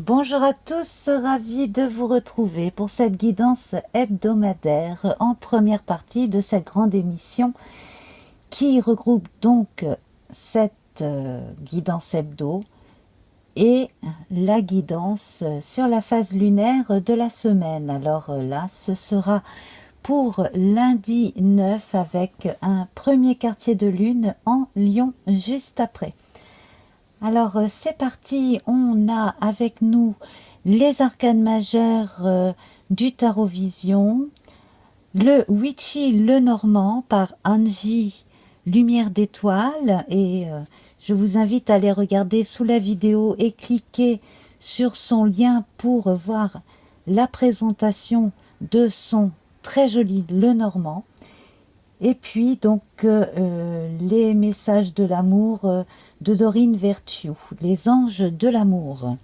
Bonjour à tous, ravi de vous retrouver pour cette guidance hebdomadaire en première partie de cette grande émission qui regroupe donc cette guidance hebdo et la guidance sur la phase lunaire de la semaine. Alors là, ce sera pour lundi 9 avec un premier quartier de lune en Lion juste après. Alors c'est parti, on a avec nous les arcanes majeures du Tarot Vision, le Witchy le Normand par Angie Lumière d'étoiles et je vous invite à aller regarder sous la vidéo et cliquer sur son lien pour voir la présentation de son très joli le Normand. Et puis donc les messages de l'amour de Dorine Vertueux, les anges de l'amour.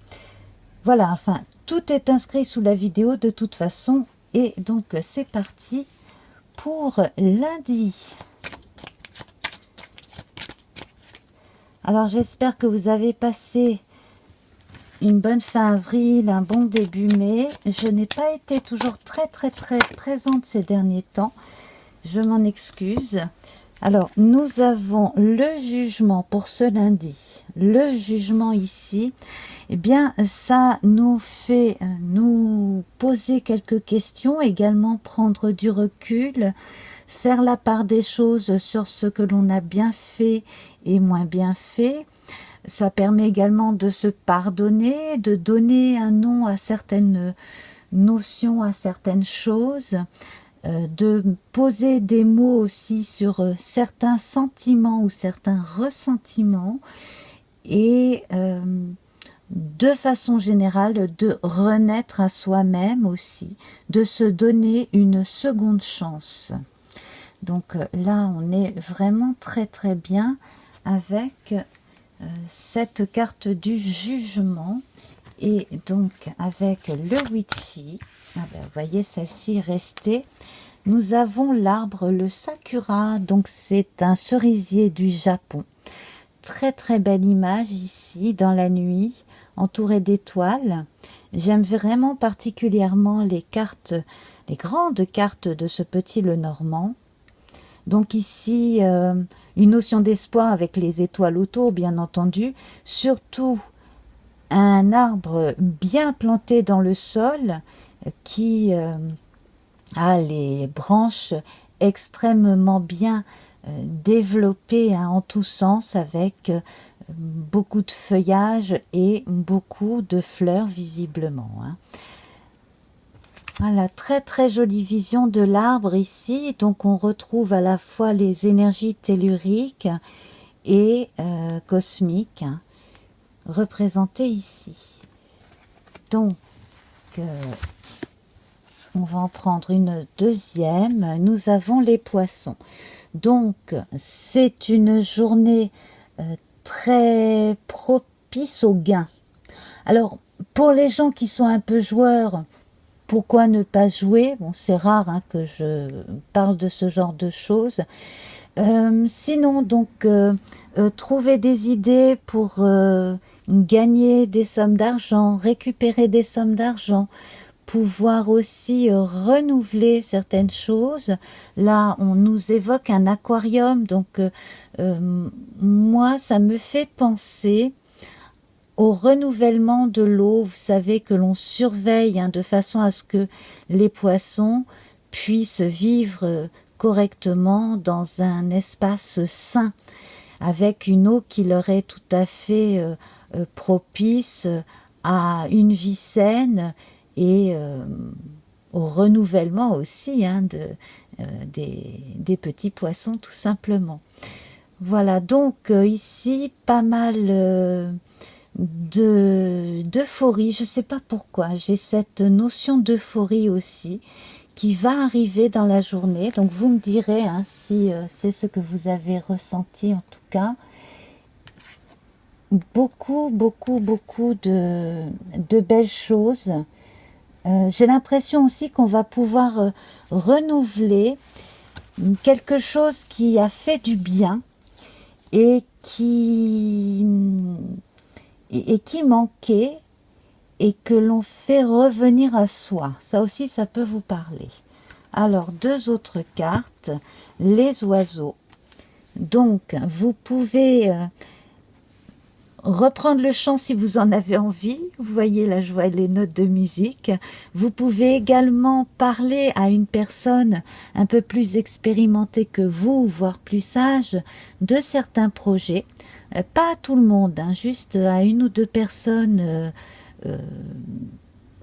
Voilà, enfin, tout est inscrit sous la vidéo de toute façon. Et donc c'est parti pour lundi. Alors j'espère que vous avez passé une bonne fin avril, un bon début mai. Je n'ai pas été toujours très présente ces derniers temps. Je m'en excuse. Alors, nous avons le jugement pour ce lundi. Le jugement ici, eh bien, ça nous fait nous poser quelques questions, également prendre du recul, faire la part des choses sur ce que l'on a bien fait et moins bien fait. Ça permet également de se pardonner, de donner un nom à certaines notions, à certaines choses, de poser des mots aussi sur certains sentiments ou certains ressentiments et de façon générale de renaître à soi-même aussi, de se donner une seconde chance. Donc là on est vraiment très bien avec cette carte du jugement et donc avec le Witchy. Ah ben, vous voyez, celle-ci est restée. Nous avons l'arbre, le Sakura, donc c'est un cerisier du Japon. Très belle image ici, dans la nuit, entourée d'étoiles. J'aime vraiment particulièrement les cartes, les grandes cartes de ce petit Lenormand. Donc ici, une notion d'espoir avec les étoiles autour, bien entendu. Surtout, un arbre bien planté dans le sol, qui a les branches extrêmement bien développées en tous sens avec beaucoup de feuillage et beaucoup de fleurs visiblement. Voilà, très jolie vision de l'arbre ici. Donc on retrouve à la fois les énergies telluriques et cosmiques représentées ici. Donc on va en prendre une deuxième. Nous avons les poissons. Donc, c'est une journée très propice au gain. Alors, pour les gens qui sont un peu joueurs, pourquoi ne pas jouer? Bon, c'est rare que je parle de ce genre de choses. Sinon, donc, trouver des idées pour gagner des sommes d'argent, récupérer des sommes d'argent, pouvoir aussi renouveler certaines choses. Là, on nous évoque un aquarium, donc moi, ça me fait penser au renouvellement de l'eau. Vous savez que l'on surveille de façon à ce que les poissons puissent vivre correctement dans un espace sain, avec une eau qui leur est tout à fait propice à une vie saine et au renouvellement aussi des petits poissons tout simplement. Voilà, donc ici pas mal d'euphorie. Je ne sais pas pourquoi, j'ai cette notion d'euphorie aussi qui va arriver dans la journée. Donc vous me direz si c'est ce que vous avez ressenti en tout cas. Beaucoup de belles choses. J'ai l'impression aussi qu'on va pouvoir renouveler quelque chose qui a fait du bien et qui manquait et que l'on fait revenir à soi. Ça aussi, ça peut vous parler. Alors, deux autres cartes, les oiseaux. Donc, vous pouvez reprendre le chant si vous en avez envie. Vous voyez, là, je vois les notes de musique. Vous pouvez également parler à une personne un peu plus expérimentée que vous, voire plus sage, de certains projets. Pas à tout le monde, hein, juste à une ou deux personnes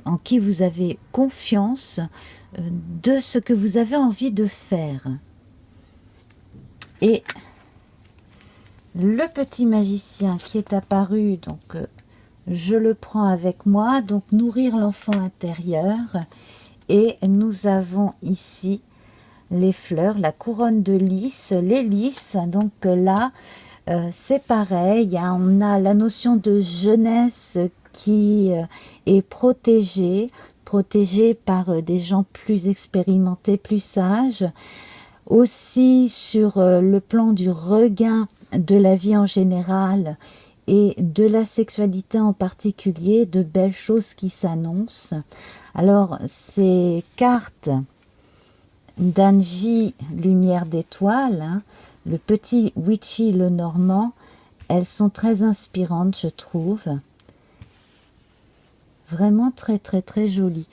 en qui vous avez confiance de ce que vous avez envie de faire. Et le petit magicien qui est apparu, donc je le prends avec moi, donc nourrir l'enfant intérieur. Et nous avons ici les fleurs, la couronne de lys, les lys. Donc là, c'est pareil, hein, on a la notion de jeunesse qui est protégée par des gens plus expérimentés, plus sages. Aussi sur le plan du regain de la vie en général et de la sexualité en particulier, de belles choses qui s'annoncent. Alors, ces cartes d'Angie, lumière d'étoile, hein, le petit Witchy le Normand, elles sont très inspirantes, je trouve. Vraiment très très très jolies.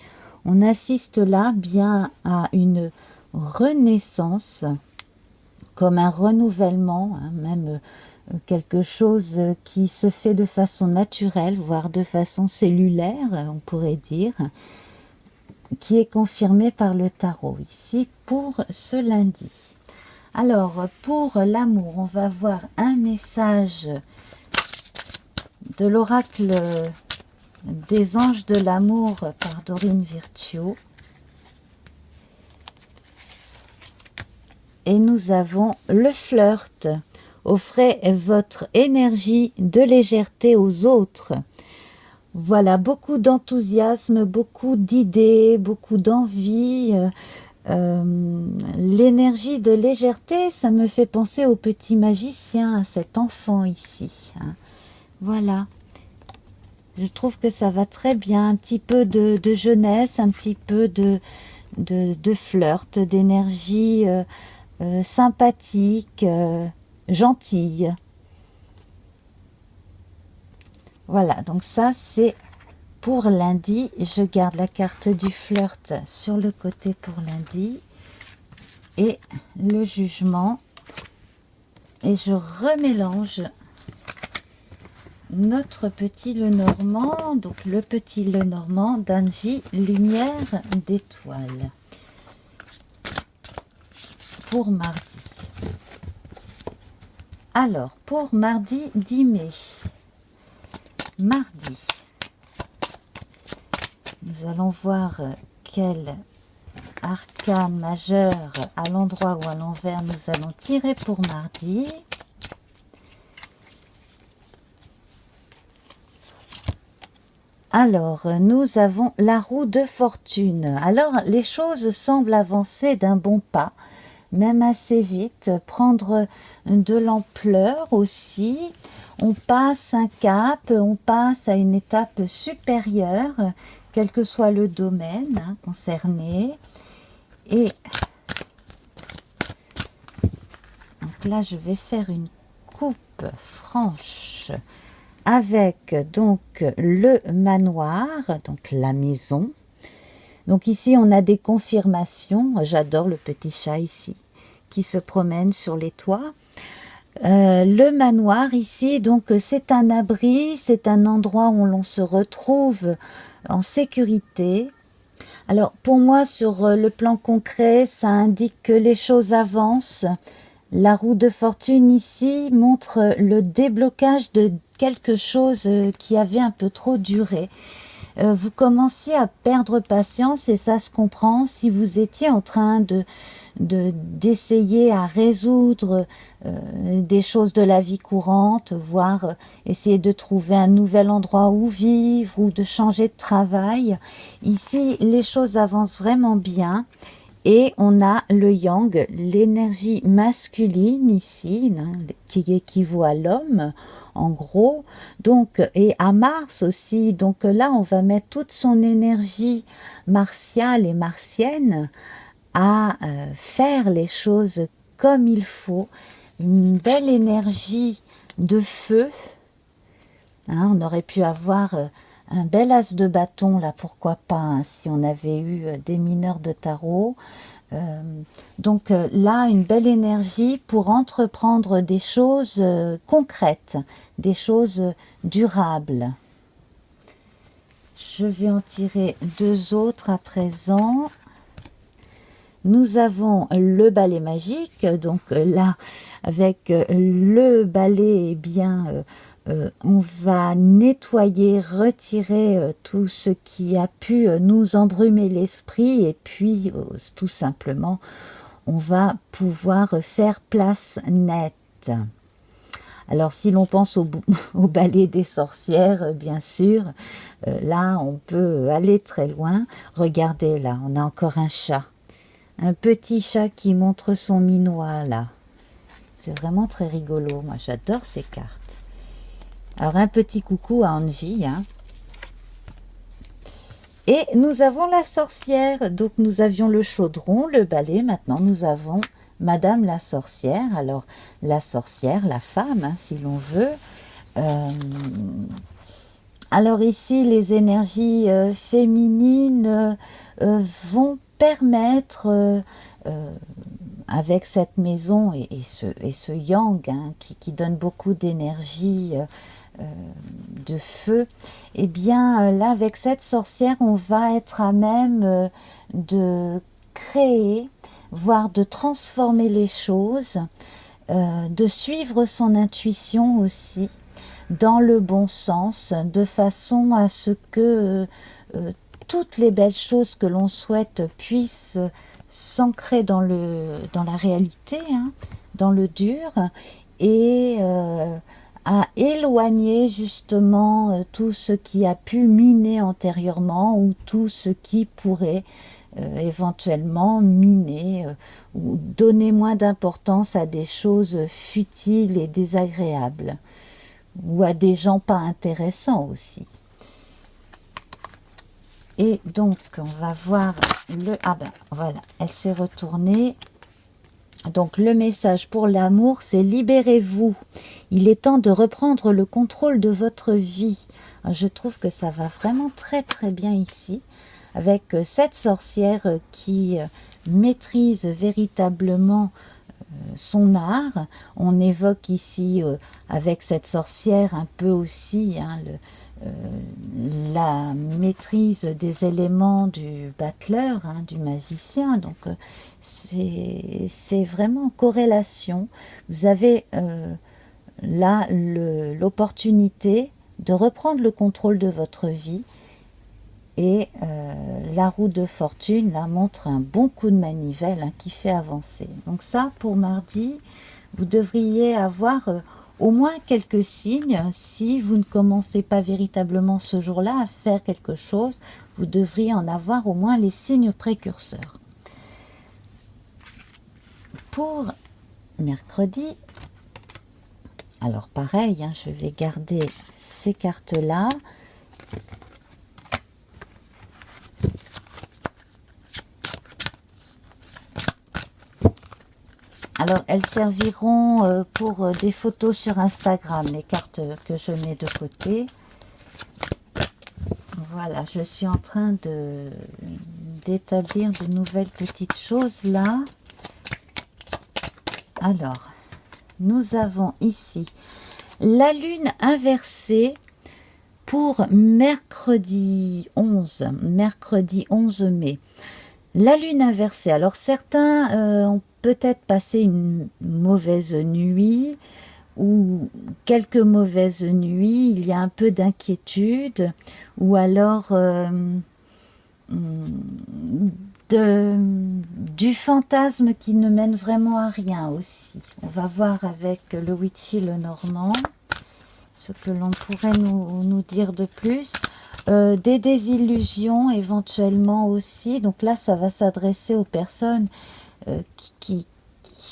On assiste là bien à une renaissance, comme un renouvellement, hein, même quelque chose qui se fait de façon naturelle, voire de façon cellulaire, on pourrait dire, qui est confirmé par le tarot ici pour ce lundi. Alors, pour l'amour, on va voir un message de l'oracle des anges de l'amour par Dorine Virtue. Et nous avons le flirt. Offrez votre énergie de légèreté aux autres. Voilà, beaucoup d'enthousiasme, beaucoup d'idées, beaucoup d'envie. L'énergie de légèreté, ça me fait penser au petit magicien, à cet enfant ici. Hein. Voilà. Je trouve que ça va très bien. Un petit peu de jeunesse, un petit peu de flirt, d'énergie sympathique, gentille. Voilà, donc ça c'est pour lundi. Je garde la carte du flirt sur le côté pour lundi. Et le jugement. Et je remélange notre petit Lenormand. Donc le petit Lenormand d'Angie, lumière d'étoile. Pour mardi. Alors, pour mardi 10 mai. Mardi. Nous allons voir quel arcane majeur à l'endroit ou à l'envers nous allons tirer pour mardi. Alors, nous avons la roue de fortune. Alors, les choses semblent avancer d'un bon pas, même assez vite, prendre de l'ampleur aussi. On passe un cap, on passe à une étape supérieure, quel que soit le domaine concerné. Et donc là, je vais faire une coupe franche avec donc le manoir, donc la maison. Donc ici, on a des confirmations. J'adore le petit chat ici, qui se promène sur les toits. Le manoir ici, donc c'est un abri, c'est un endroit où l'on se retrouve en sécurité. Alors pour moi, sur le plan concret, ça indique que les choses avancent. La roue de fortune ici montre le déblocage de quelque chose qui avait un peu trop duré. Vous commenciez à perdre patience et ça se comprend si vous étiez en train d'essayer à résoudre des choses de la vie courante, voire essayer de trouver un nouvel endroit où vivre ou de changer de travail. Ici, les choses avancent vraiment bien Et on a le yang, l'énergie masculine ici, hein, qui équivaut à l'homme, en gros. Donc, et à Mars aussi. Donc là, on va mettre toute son énergie martiale et martienne à faire les choses comme il faut. Une belle énergie de feu. Hein, on aurait pu avoir un bel as de bâton, là, pourquoi pas, hein, si on avait eu des mineurs de tarot. Donc là, une belle énergie pour entreprendre des choses concrètes, des choses durables. Je vais en tirer deux autres à présent. Nous avons le balai magique, donc là, avec le balai, eh bien, on va nettoyer, retirer tout ce qui a pu nous embrumer l'esprit, et puis tout simplement, on va pouvoir faire place nette. Alors, si l'on pense au balai des sorcières, bien sûr, là, on peut aller très loin. Regardez, là, on a encore un chat. Un petit chat qui montre son minois, là. C'est vraiment très rigolo. Moi, j'adore ces cartes. Alors, un petit coucou à Angie. Hein. Et nous avons la sorcière. Donc, nous avions le chaudron, le balai. Maintenant, nous avons Madame la sorcière. Alors, la sorcière, la femme, hein, si l'on veut. Alors, ici, les énergies féminines vont permettre, avec cette maison et ce yang, hein, qui donne beaucoup d'énergie, de feu, et bien là, avec cette sorcière, on va être à même de créer, voire de transformer les choses, de suivre son intuition aussi, dans le bon sens, de façon à ce que toutes les belles choses que l'on souhaite puissent s'ancrer dans la réalité, hein, dans le dur, et à éloigner justement tout ce qui a pu miner antérieurement, ou tout ce qui pourrait éventuellement miner ou donner moins d'importance à des choses futiles et désagréables, ou à des gens pas intéressants aussi. Et donc, on va voir le... Ah ben, voilà, elle s'est retournée. Donc, le message pour l'amour, c'est « Libérez-vous ». Il est temps de reprendre le contrôle de votre vie. Je trouve que ça va vraiment très très bien ici, avec cette sorcière qui maîtrise véritablement son art. On évoque ici, avec cette sorcière, un peu aussi, hein, la maîtrise des éléments du battleur, hein, du magicien. Donc c'est vraiment en corrélation. Vous avez là l'opportunité de reprendre le contrôle de votre vie, et la roue de fortune là montre un bon coup de manivelle, hein, qui fait avancer. Donc ça, pour mardi, vous devriez avoir au moins quelques signes. Si vous ne commencez pas véritablement ce jour-là à faire quelque chose, vous devriez en avoir au moins les signes précurseurs. Pour mercredi, alors pareil, hein, je vais garder ces cartes-là. Alors, elles serviront pour des photos sur Instagram, les cartes que je mets de côté. Voilà, je suis en train d'établir de nouvelles petites choses là. Alors, nous avons ici la lune inversée pour mercredi 11 mai. La lune inversée, alors certains ont peut-être passé une mauvaise nuit, ou quelques mauvaises nuits, il y a un peu d'inquiétude, ou alors du fantasme qui ne mène vraiment à rien aussi. On va voir avec le Witchy le Normand ce que l'on pourrait nous dire de plus. des désillusions éventuellement aussi. Donc là, ça va s'adresser aux personnes qui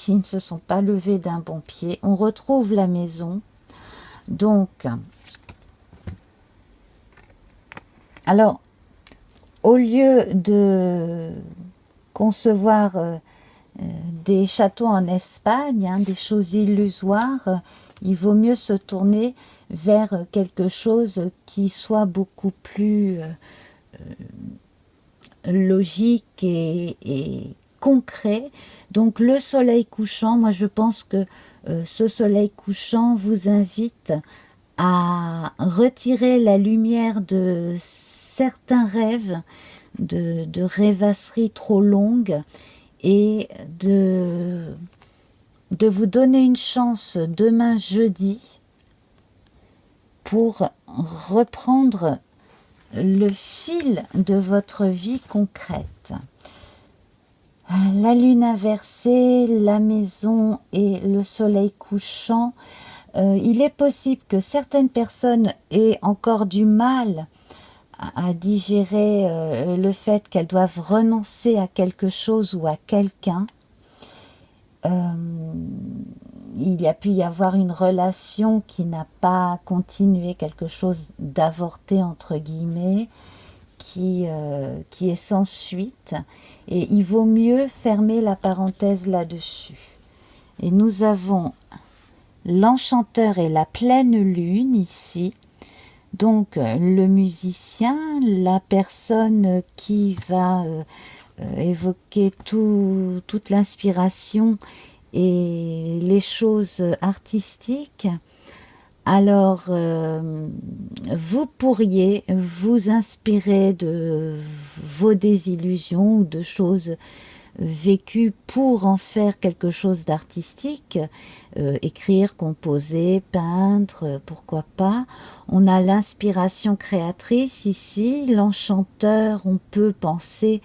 ne se sont pas levées d'un bon pied. On retrouve la maison. Donc, alors, au lieu de concevoir des châteaux en Espagne, hein, des choses illusoires, il vaut mieux se tourner vers quelque chose qui soit beaucoup plus logique et concret. Donc le soleil couchant, moi je pense que ce soleil couchant vous invite à retirer la lumière de certains rêves, de rêvasseries trop longues, et de vous donner une chance demain jeudi pour reprendre le fil de votre vie concrète. La lune inversée, la maison et le soleil couchant, il est possible que certaines personnes aient encore du mal à digérer le fait qu'elles doivent renoncer à quelque chose ou à quelqu'un. Il y a pu y avoir une relation qui n'a pas continué, quelque chose d'avorté entre guillemets, qui est sans suite, et il vaut mieux fermer la parenthèse là-dessus. Et nous avons l'enchanteur et la pleine lune ici. Donc le musicien, la personne qui va évoquer toute l'inspiration et les choses artistiques. Alors vous pourriez vous inspirer de vos désillusions ou de choses vécues pour en faire quelque chose d'artistique, écrire, composer, peindre, pourquoi pas. On a l'inspiration créatrice ici, l'enchanteur, on peut penser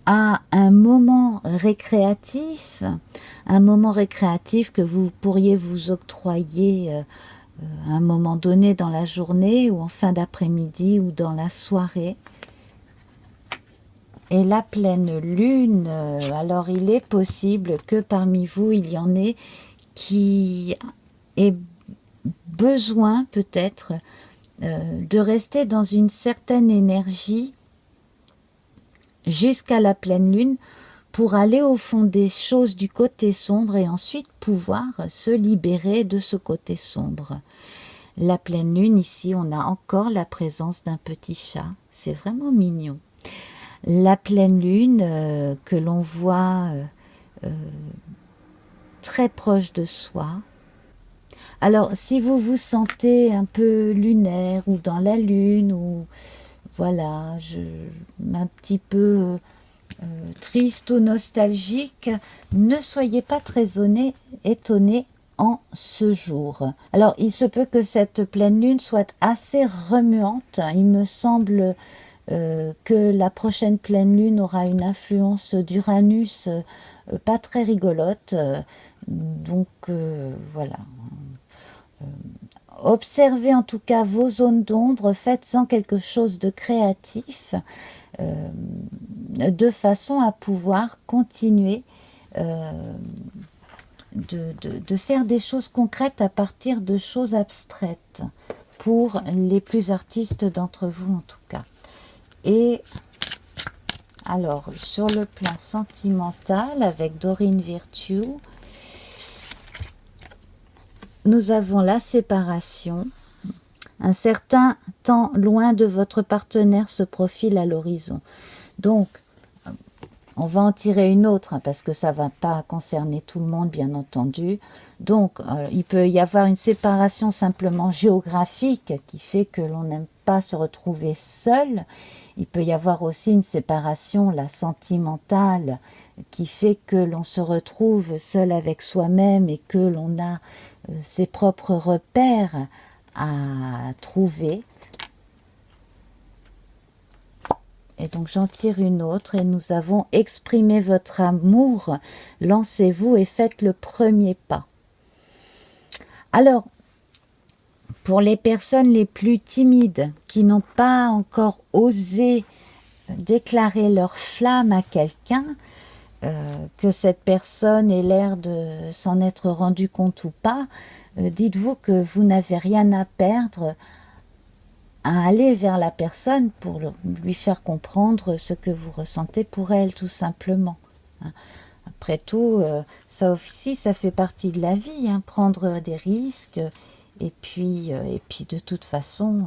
à un moment récréatif que vous pourriez vous octroyer à un moment donné dans la journée ou en fin d'après-midi ou dans la soirée. Et la pleine lune, alors il est possible que parmi vous, il y en ait qui aient besoin peut-être de rester dans une certaine énergie jusqu'à la pleine lune pour aller au fond des choses du côté sombre et ensuite pouvoir se libérer de ce côté sombre. La pleine lune, ici, on a encore la présence d'un petit chat. C'est vraiment mignon. La pleine lune que l'on voit très proche de soi. Alors, si vous vous sentez un peu lunaire ou dans la lune, ou voilà, un petit peu triste ou nostalgique, ne soyez pas très étonné en ce jour. Alors, il se peut que cette pleine lune soit assez remuante. Il me semble que la prochaine pleine lune aura une influence d'Uranus pas très rigolote. Donc, voilà. Observez en tout cas vos zones d'ombre, faites-en quelque chose de créatif, de façon à pouvoir continuer de faire des choses concrètes à partir de choses abstraites, pour les plus artistes d'entre vous en tout cas. Et alors, sur le plan sentimental, avec Dorine Virtue, nous avons la séparation. Un certain temps loin de votre partenaire se profile à l'horizon. Donc, on va en tirer une autre, hein, parce que ça ne va pas concerner tout le monde, bien entendu. Donc, il peut y avoir une séparation simplement géographique qui fait que l'on n'aime pas se retrouver seul. Il peut y avoir aussi une séparation, la sentimentale, qui fait que l'on se retrouve seul avec soi-même et que l'on a ses propres repères à trouver. Et donc j'en tire une autre et nous avons exprimé votre amour, lancez-vous et faites le premier pas. Alors, Pour les personnes les plus timides, qui n'ont pas encore osé déclarer leur flamme à quelqu'un, que cette personne ait l'air de s'en être rendu compte ou pas, dites-vous que vous n'avez rien à perdre à aller vers la personne pour lui faire comprendre ce que vous ressentez pour elle, tout simplement. Après tout, ça aussi, ça fait partie de la vie, hein, prendre des risques, et puis de toute façon,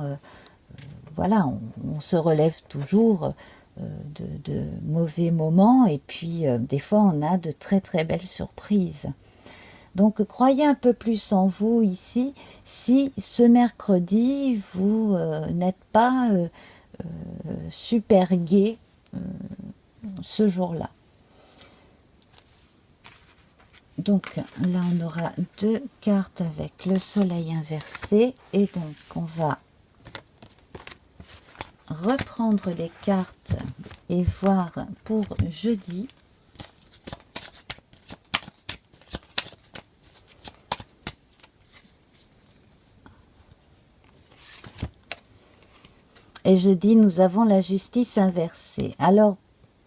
voilà, on se relève toujours de mauvais moments, et puis des fois, on a de très très belles surprises. Donc, croyez un peu plus en vous ici, si ce mercredi, vous n'êtes pas super gai ce jour-là. Donc, là, on aura 2 cartes avec le soleil inversé, et donc, on va reprendre les cartes et voir pour jeudi. Et jeudi, nous avons la justice inversée. Alors,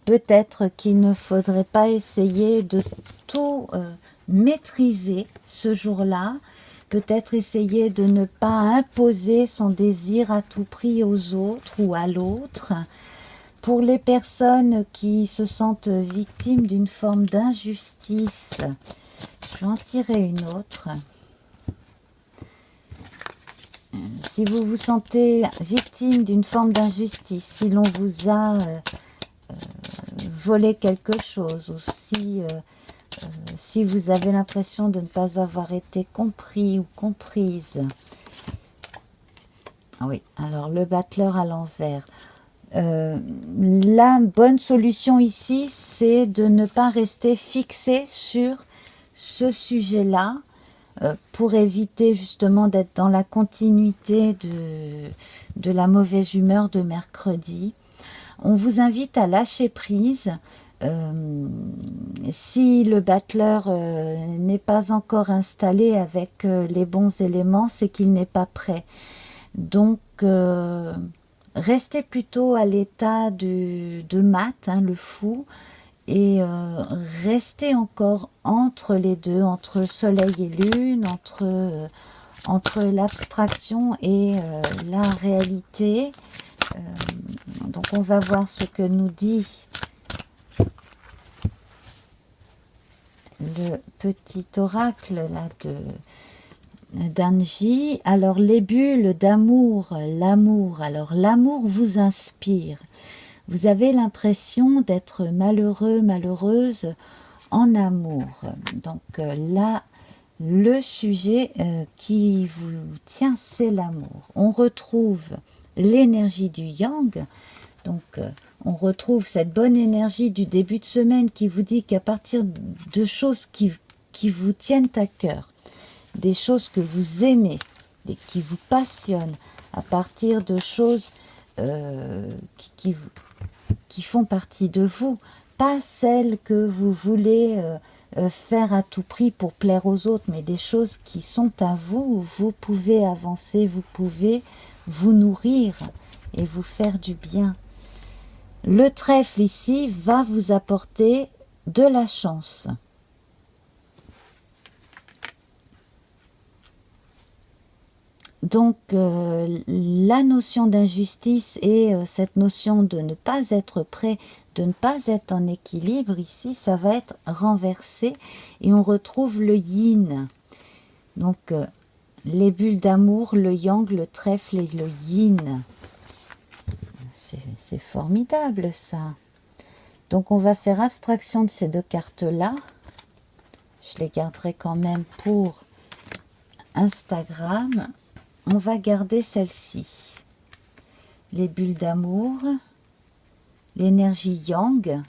peut-être qu'il ne faudrait pas essayer de tout maîtriser ce jour-là. Peut-être essayer de ne pas imposer son désir à tout prix aux autres ou à l'autre. Pour les personnes qui se sentent victimes d'une forme d'injustice, je vais en tirer une autre. Si vous vous sentez victime d'une forme d'injustice, si l'on vous a volé quelque chose, ou si vous avez l'impression de ne pas avoir été compris ou comprise. Oui, alors le battleur à l'envers. La bonne solution ici, c'est de ne pas rester fixé sur ce sujet-là, pour éviter justement d'être dans la continuité de la mauvaise humeur de mercredi. On vous invite à lâcher prise. Si le battleur n'est pas encore installé avec les bons éléments, c'est qu'il n'est pas prêt. Donc, restez plutôt à l'état de mat, hein, le fou, et restez encore entre les deux, entre soleil et lune, entre l'abstraction et la réalité. Donc on va voir ce que nous dit le petit oracle là d'Anji. Alors les bulles d'amour, l'amour. Alors l'amour vous inspire. Vous avez l'impression d'être malheureux, malheureuse en amour. Donc là, le sujet qui vous tient, c'est l'amour. On retrouve l'énergie du yang. Donc on retrouve cette bonne énergie du début de semaine qui vous dit qu'à partir de choses qui vous tiennent à cœur, des choses que vous aimez et qui vous passionnent, à partir de choses qui font partie de vous, pas celles que vous voulez faire à tout prix pour plaire aux autres, mais des choses qui sont à vous, où vous pouvez avancer, vous pouvez vous nourrir et vous faire du bien. Le trèfle ici va vous apporter de la chance. Donc, la notion d'injustice et cette notion de ne pas être prêt, de ne pas être en équilibre, ici, ça va être renversé et on retrouve le yin. Donc, les bulles d'amour, le yang, le trèfle et le yin. C'est formidable, ça. Donc, on va faire abstraction de ces deux cartes-là. Je les garderai quand même pour Instagram. On va garder celle-ci. Les bulles d'amour, l'énergie yang,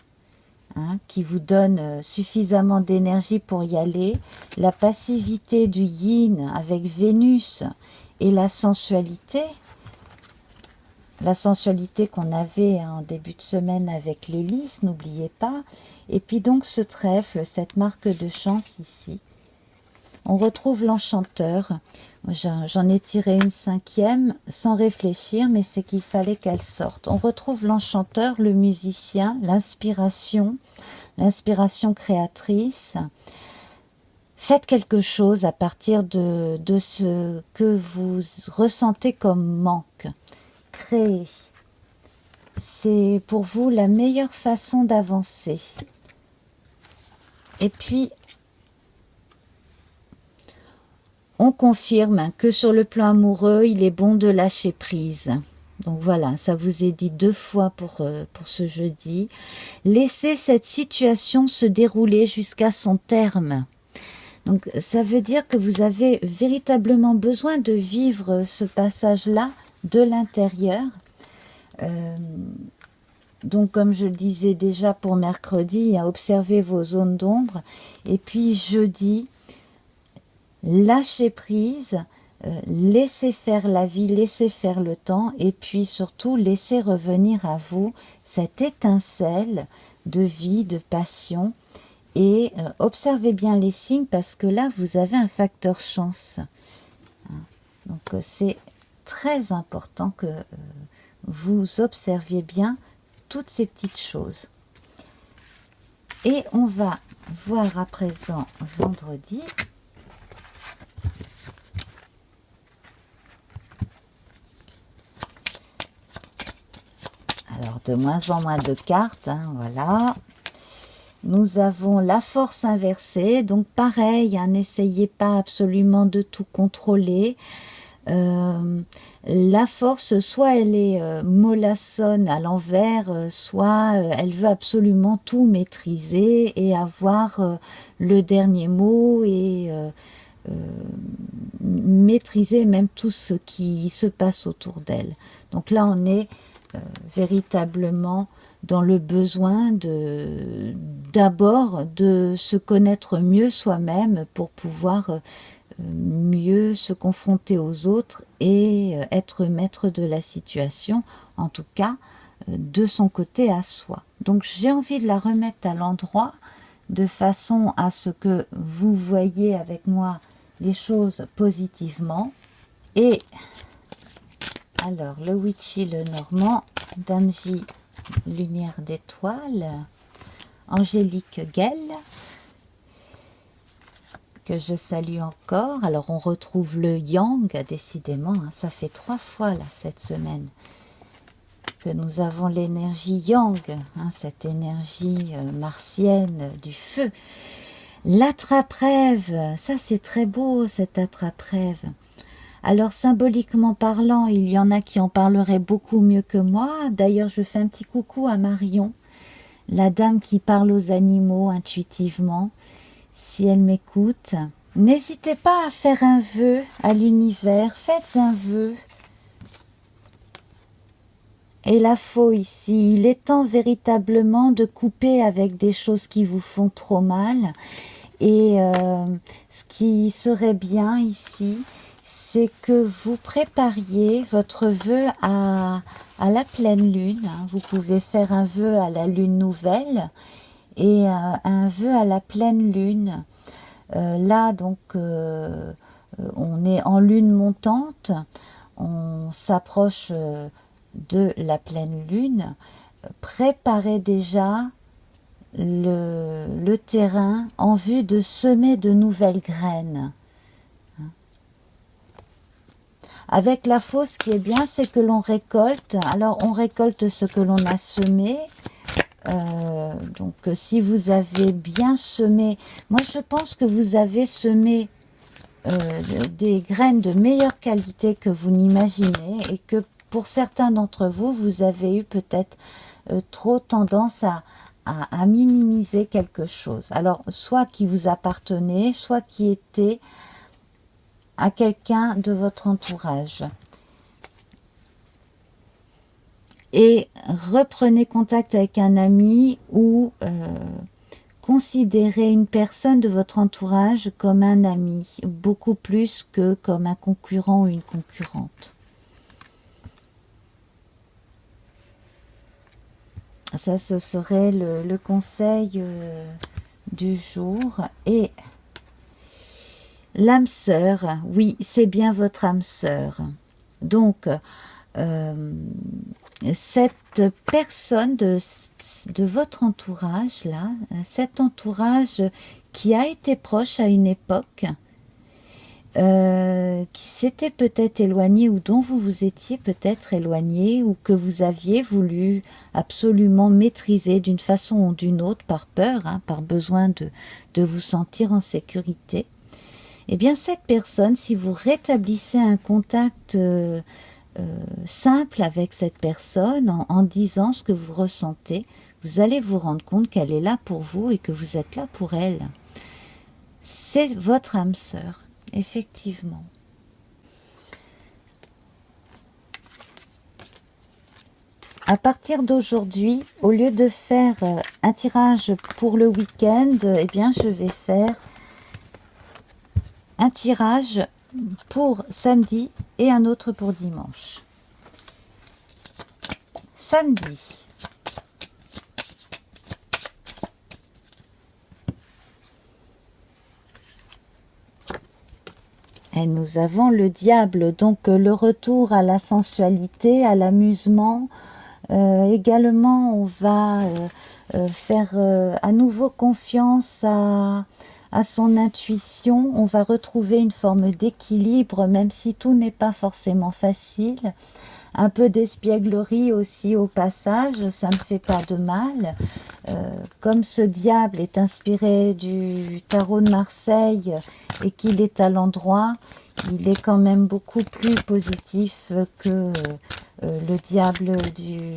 hein, qui vous donne suffisamment d'énergie pour y aller, la passivité du yin avec Vénus et la sensualité qu'on avait en début de semaine avec l'hélice, n'oubliez pas. Et puis donc ce trèfle, cette marque de chance ici. On retrouve l'enchanteur. J'en ai tiré une cinquième sans réfléchir, mais c'est qu'il fallait qu'elle sorte. On retrouve l'enchanteur, le musicien, l'inspiration créatrice. Faites quelque chose à partir de ce que vous ressentez comme manque. Créez. C'est pour vous la meilleure façon d'avancer. Et puis, on confirme que sur le plan amoureux, il est bon de lâcher prise. Donc voilà, ça vous est dit 2 fois pour ce jeudi. Laissez cette situation se dérouler jusqu'à son terme. Donc ça veut dire que vous avez véritablement besoin de vivre ce passage-là de l'intérieur. Donc comme je le disais déjà pour mercredi, observez vos zones d'ombre. Et puis jeudi, lâchez prise, laissez faire la vie, laissez faire le temps. Et puis surtout, laissez revenir à vous cette étincelle de vie, de passion. Et observez bien les signes parce que là, vous avez un facteur chance. Donc, c'est très important que vous observiez bien toutes ces petites choses. Et on va voir à présent vendredi. Alors, de moins en moins de cartes, hein, voilà. Nous avons la force inversée, donc pareil, hein, n'essayez pas absolument de tout contrôler. La force, soit elle est mollassonne à l'envers, soit elle veut absolument tout maîtriser et avoir le dernier mot et maîtriser même tout ce qui se passe autour d'elle. Donc là, on est véritablement dans le besoin d'abord de se connaître mieux soi-même pour pouvoir mieux se confronter aux autres et être maître de la situation, en tout cas de son côté à soi. Donc j'ai envie de la remettre à l'endroit de façon à ce que vous voyez avec moi les choses positivement. Et alors le Witchy, le Normand, Danji, Lumière d'étoile, Angélique Guel, que je salue encore. Alors on retrouve le Yang, décidément, hein, ça fait 3 fois là cette semaine que nous avons l'énergie Yang, hein, cette énergie martienne du feu. L'attrape-rêve, ça c'est très beau cet attrape-rêve. Alors symboliquement parlant, il y en a qui en parleraient beaucoup mieux que moi. D'ailleurs, je fais un petit coucou à Marion, la dame qui parle aux animaux intuitivement. Si elle m'écoute, n'hésitez pas à faire un vœu à l'univers. Faites un vœu. Et la faux ici, il est temps véritablement de couper avec des choses qui vous font trop mal. Et ce qui serait bien ici, c'est que vous prépariez votre vœu à la pleine lune. Vous pouvez faire un vœu à la lune nouvelle et un vœu à la pleine lune. Là, donc, on est en lune montante, on s'approche de la pleine lune. Préparez déjà le terrain en vue de semer de nouvelles graines. Avec la fausse, ce qui est bien, c'est que l'on récolte. Alors, on récolte ce que l'on a semé. Donc, si vous avez bien semé, moi je pense que vous avez semé des graines de meilleure qualité que vous n'imaginez et que pour certains d'entre vous, vous avez eu peut-être trop tendance à minimiser quelque chose. Alors, soit qui vous appartenait, soit qui était à quelqu'un de votre entourage. Et reprenez contact avec un ami ou considérez une personne de votre entourage comme un ami, beaucoup plus que comme un concurrent ou une concurrente. Ça, ce serait le conseil du jour. Et L'âme sœur, oui, c'est bien votre âme sœur. Donc, cette personne de votre entourage, là, cet entourage qui a été proche à une époque, qui s'était peut-être éloigné ou dont vous vous étiez peut-être éloigné ou que vous aviez voulu absolument maîtriser d'une façon ou d'une autre par peur, hein, par besoin de vous sentir en sécurité, eh bien cette personne, si vous rétablissez un contact simple avec cette personne en disant ce que vous ressentez, vous allez vous rendre compte qu'elle est là pour vous et que vous êtes là pour elle. C'est votre âme sœur. Effectivement. À partir d'aujourd'hui, au lieu de faire un tirage pour le week-end, eh bien, je vais faire un tirage pour samedi et un autre pour dimanche. Samedi. Et nous avons le diable, donc le retour à la sensualité, à l'amusement. Également, on va faire à nouveau confiance à son intuition. On va retrouver une forme d'équilibre, même si tout n'est pas forcément facile. Un peu d'espièglerie aussi au passage, ça ne fait pas de mal. Comme ce diable est inspiré du tarot de Marseille et qu'il est à l'endroit, il est quand même beaucoup plus positif que le diable du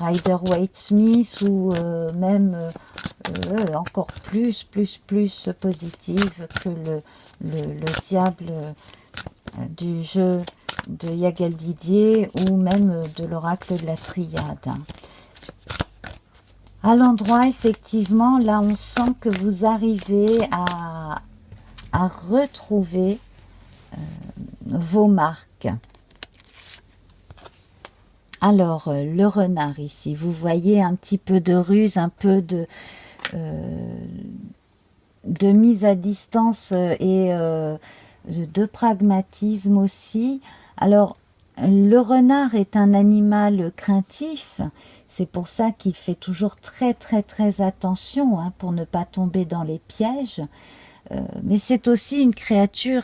Rider-Waite-Smith ou même encore plus positive que le diable du jeu de Yagel Didier ou même de l'oracle de la Triade. À l'endroit, effectivement, là on sent que vous arrivez à retrouver vos marques. Alors, le renard ici, vous voyez un petit peu de ruse, un peu de mise à distance et de pragmatisme aussi. Alors, le renard est un animal craintif, c'est pour ça qu'il fait toujours très attention hein, pour ne pas tomber dans les pièges. Mais c'est aussi une créature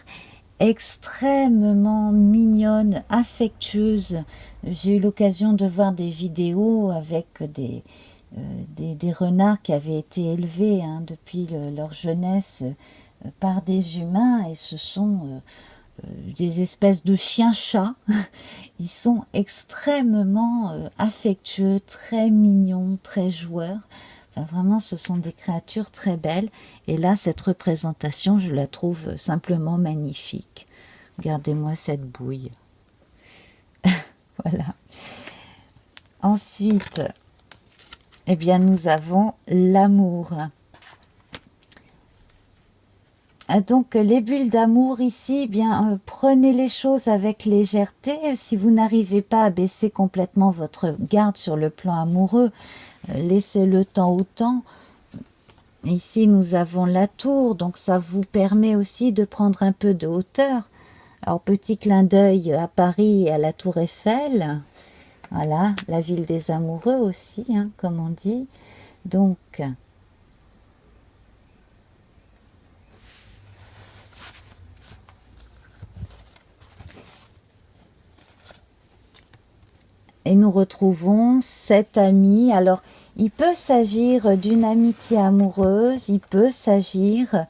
extrêmement mignonne, affectueuse. J'ai eu l'occasion de voir des vidéos avec des renards qui avaient été élevés hein, depuis leur jeunesse par des humains et ce sont des espèces de chiens-chats. Ils sont extrêmement affectueux, très mignons, très joueurs. Enfin, vraiment, ce sont des créatures très belles. Et là, cette représentation, je la trouve simplement magnifique. Regardez-moi cette bouille. Voilà. Ensuite, eh bien, nous avons l'amour. Donc, les bulles d'amour ici, eh bien, prenez les choses avec légèreté. Si vous n'arrivez pas à baisser complètement votre garde sur le plan amoureux, laissez le temps au temps. Ici, nous avons la tour, donc ça vous permet aussi de prendre un peu de hauteur. Alors, petit clin d'œil à Paris et à la Tour Eiffel. Voilà, la ville des amoureux aussi, hein, comme on dit. Donc, et nous retrouvons cet ami. Alors, il peut s'agir d'une amitié amoureuse, il peut s'agir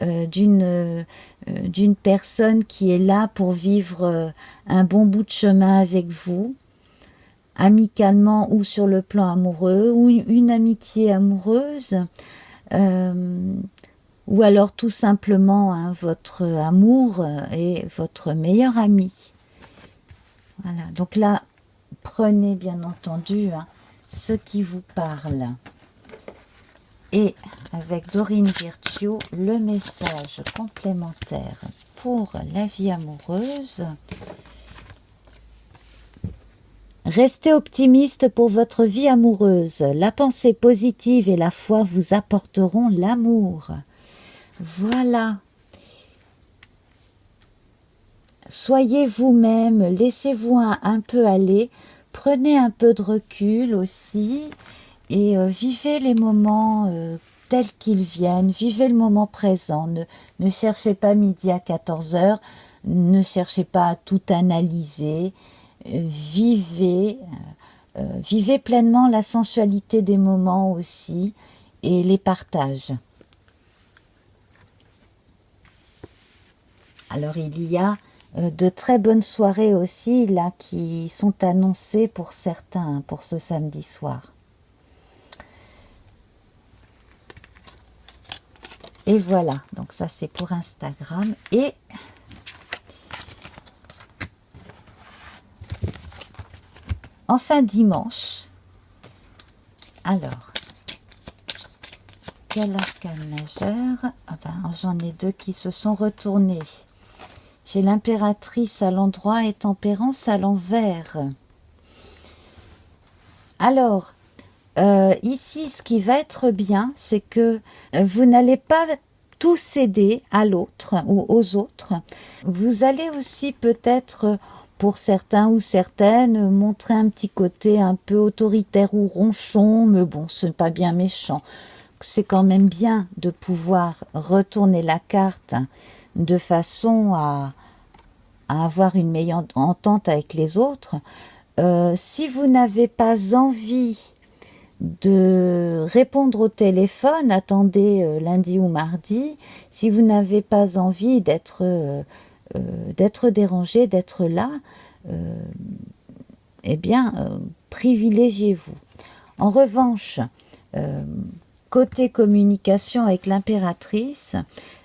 d'une personne qui est là pour vivre un bon bout de chemin avec vous, amicalement ou sur le plan amoureux, ou une amitié amoureuse, ou alors tout simplement hein, votre amour et votre meilleur ami. Voilà, donc là, prenez bien entendu hein, ce qui vous parle. Et avec Dorine Virtue, le message complémentaire pour la vie amoureuse. Restez optimiste pour votre vie amoureuse. La pensée positive et la foi vous apporteront l'amour. Voilà. soyez vous-même, laissez-vous un peu aller, prenez un peu de recul aussi et vivez les moments tels qu'ils viennent, vivez le moment présent, ne cherchez pas midi à 14 heures, ne cherchez pas à tout analyser, vivez pleinement la sensualité des moments aussi et les partages. Alors il y a de très bonnes soirées aussi là qui sont annoncées pour certains pour ce samedi soir. Et voilà, donc ça c'est pour Instagram. Et enfin dimanche, alors, quel arcane majeur? Ah ben, j'en ai deux qui se sont retournés. J'ai l'impératrice à l'endroit et Tempérance à l'envers. Alors, ici, ce qui va être bien, c'est que vous n'allez pas tout céder à l'autre ou aux autres. Vous allez aussi peut-être, pour certains ou certaines, montrer un petit côté un peu autoritaire ou ronchon, mais bon, ce n'est pas bien méchant. C'est quand même bien de pouvoir retourner la carte de façon à avoir une meilleure entente avec les autres. Si vous n'avez pas envie de répondre au téléphone, attendez lundi ou mardi. Si vous n'avez pas envie d'être dérangé, d'être là, eh bien, privilégiez-vous. En revanche, côté communication avec l'impératrice,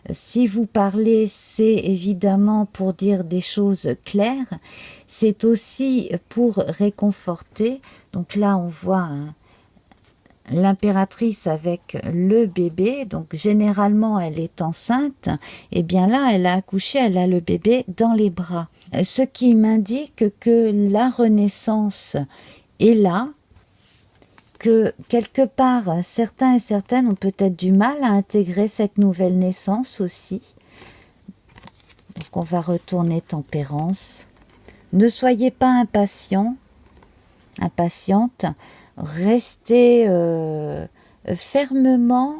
si vous parlez, c'est évidemment pour dire des choses claires, c'est aussi pour réconforter. Donc là, on voit l'impératrice avec le bébé, donc généralement elle est enceinte, et bien là elle a accouché, elle a le bébé dans les bras. Ce qui m'indique que la renaissance est là, que quelque part certains et certaines ont peut-être du mal à intégrer cette nouvelle naissance aussi. Donc on va retourner Tempérance. Ne soyez pas impatients, impatiente. Restez fermement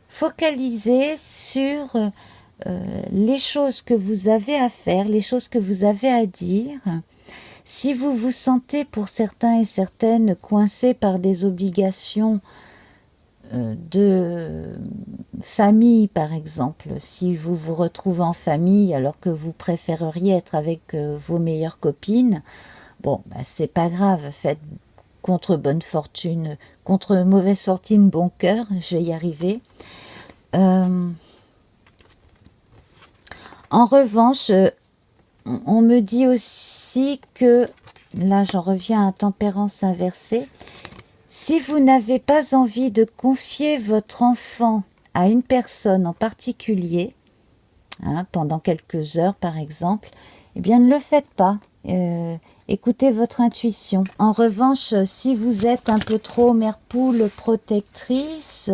focalisés sur les choses que vous avez à faire, les choses que vous avez à dire. Si vous vous sentez pour certains et certaines coincés par des obligations de famille par exemple, si vous vous retrouvez en famille alors que vous préféreriez être avec vos meilleures copines, bon, bah, c'est pas grave, faites contre bonne fortune, contre mauvaise fortune, bon cœur, je vais y arriver. En revanche, on me dit aussi que, là j'en reviens à Tempérance inversée, si vous n'avez pas envie de confier votre enfant à une personne en particulier, pendant quelques heures par exemple, eh bien ne le faites pas. Écoutez votre intuition. En revanche, si vous êtes un peu trop mère poule protectrice,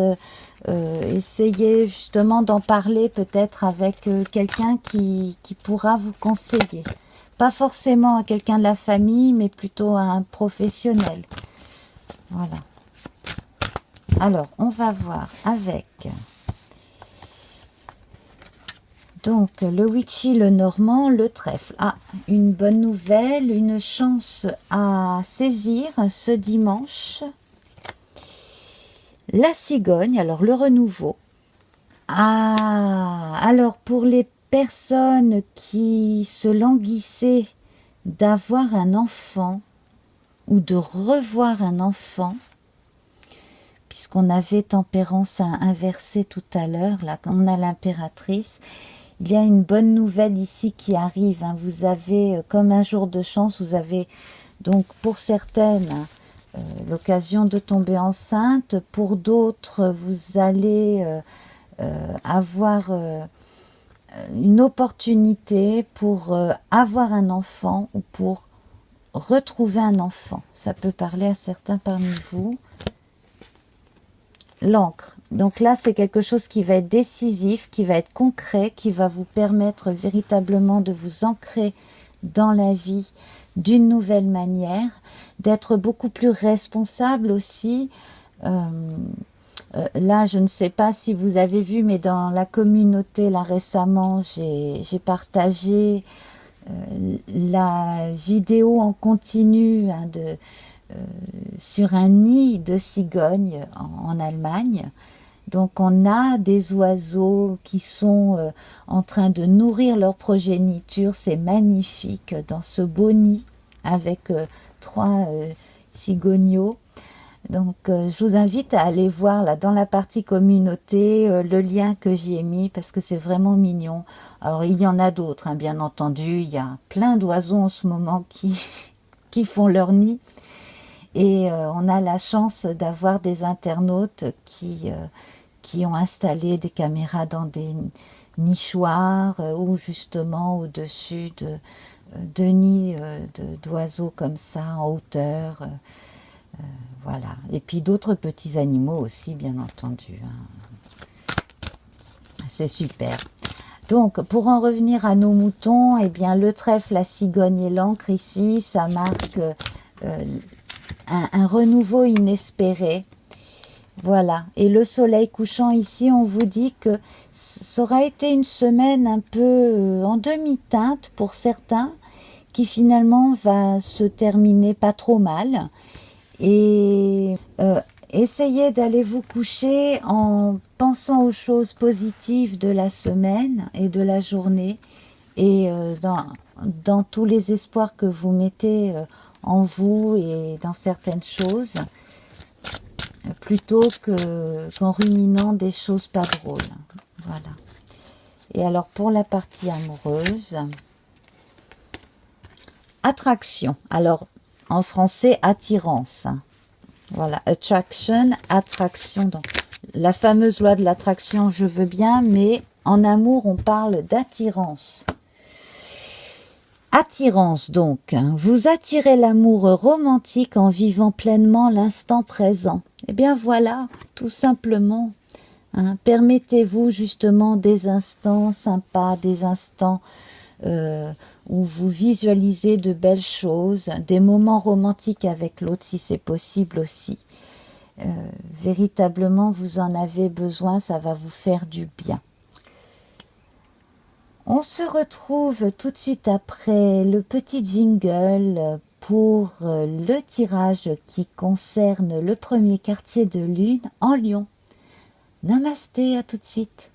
essayez justement d'en parler peut-être avec quelqu'un qui pourra vous conseiller. Pas forcément à quelqu'un de la famille, mais plutôt à un professionnel. Voilà. Alors, on va voir avec... Donc, le Witchy, le Normand, le trèfle. Ah, une bonne nouvelle, une chance à saisir ce dimanche. La cigogne, alors le renouveau. Ah, alors pour les personnes qui se languissaient d'avoir un enfant ou de revoir un enfant, puisqu'on avait Tempérance à inverser tout à l'heure, là on a l'impératrice, il y a une bonne nouvelle ici qui arrive. Vous avez, comme un jour de chance, vous avez donc pour certaines l'occasion de tomber enceinte. Pour d'autres, vous allez avoir une opportunité pour avoir un enfant ou pour retrouver un enfant. Ça peut parler à certains parmi vous. L'encre. Donc là, c'est quelque chose qui va être décisif, qui va être concret, qui va vous permettre véritablement de vous ancrer dans la vie d'une nouvelle manière, d'être beaucoup plus responsable aussi. Là, je ne sais pas si vous avez vu, mais dans la communauté, là récemment, j'ai partagé la vidéo en continu hein, sur un nid de cigognes en Allemagne. Donc on a des oiseaux qui sont en train de nourrir leur progéniture, c'est magnifique, dans ce beau nid avec 3 cigogneaux. Donc je vous invite à aller voir là dans la partie communauté le lien que j'y ai mis parce que c'est vraiment mignon. Alors il y en a d'autres, hein, bien entendu, il y a plein d'oiseaux en ce moment qui font leur nid. Et on a la chance d'avoir des internautes qui ont installé des caméras dans des nichoirs ou justement au-dessus de nids d'oiseaux comme ça en hauteur. Voilà. Et puis d'autres petits animaux aussi, bien entendu. Hein. C'est super. Donc, pour en revenir à nos moutons, eh bien, le trèfle, la cigogne et l'encre ici, ça marque un renouveau inespéré. Voilà. Et le soleil couchant ici, on vous dit que ça aura été une semaine un peu en demi-teinte pour certains, qui finalement va se terminer pas trop mal. Et essayez d'aller vous coucher en pensant aux choses positives de la semaine et de la journée et dans tous les espoirs que vous mettez en vous et dans certaines choses plutôt qu'en ruminant des choses pas drôles. Voilà. Et alors pour la partie amoureuse, attraction. Alors en français, attirance. Voilà, attraction, attraction. Donc, la fameuse loi de l'attraction, je veux bien, mais en amour, on parle d'attirance. Attirance, donc. Vous attirez l'amour romantique en vivant pleinement l'instant présent. Eh bien, voilà, tout simplement. Hein, permettez-vous justement des instants sympas, des instants où vous visualisez de belles choses, des moments romantiques avec l'autre si c'est possible aussi. Véritablement, vous en avez besoin, ça va vous faire du bien. On se retrouve tout de suite après le petit jingle pour le tirage qui concerne le premier quartier de lune en Lion. Namasté, à tout de suite.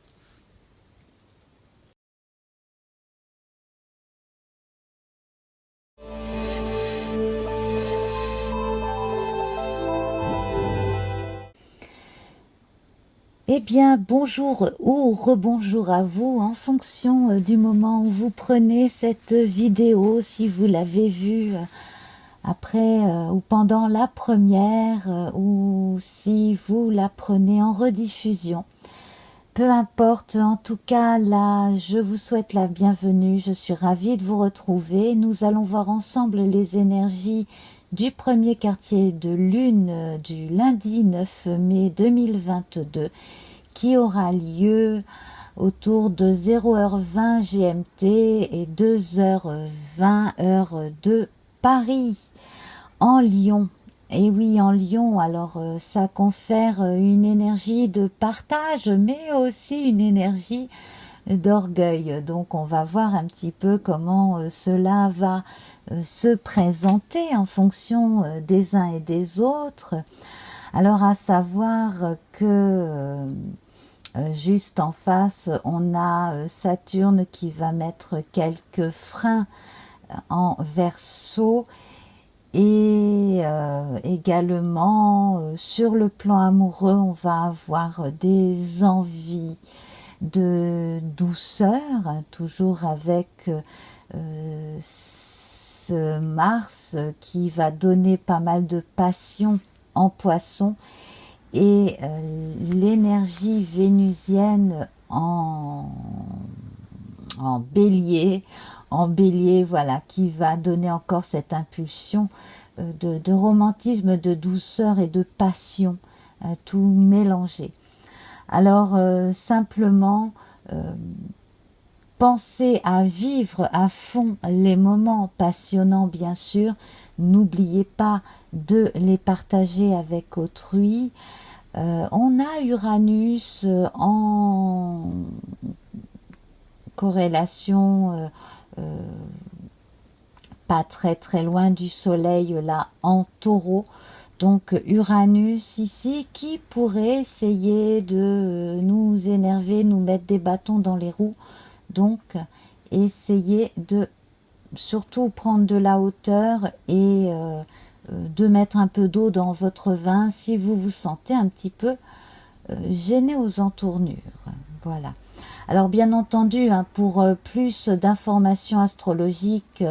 Eh bien, bonjour ou rebonjour à vous en fonction du moment où vous prenez cette vidéo, si vous l'avez vue après ou pendant la première ou si vous la prenez en rediffusion. Peu importe, en tout cas, là, je vous souhaite la bienvenue, je suis ravie de vous retrouver. Nous allons voir ensemble les énergies du premier quartier de lune du lundi 9 mai 2022 qui aura lieu autour de 0h20 GMT et 2h20 heure de Paris, en Lion. Et oui, en Lion, alors ça confère une énergie de partage, mais aussi une énergie d'orgueil. Donc on va voir un petit peu comment cela va se présenter en fonction des uns et des autres. Alors à savoir que juste en face, on a Saturne qui va mettre quelques freins en Verseau. Et également, sur le plan amoureux, on va avoir des envies de douceur, toujours avec ce Mars qui va donner pas mal de passion en Poisson et l'énergie vénusienne en Bélier. En Bélier, voilà, qui va donner encore cette impulsion de romantisme, de douceur et de passion, tout mélangé. Alors, simplement, pensez à vivre à fond les moments passionnants, bien sûr. N'oubliez pas de les partager avec autrui. On a Uranus en corrélation pas très loin du soleil là en taureau, donc Uranus ici qui pourrait essayer de nous énerver, nous mettre des bâtons dans les roues. Donc essayez de surtout prendre de la hauteur et de mettre un peu d'eau dans votre vin si vous vous sentez un petit peu gêné aux entournures. Voilà. Alors bien entendu, hein, pour plus d'informations astrologiques,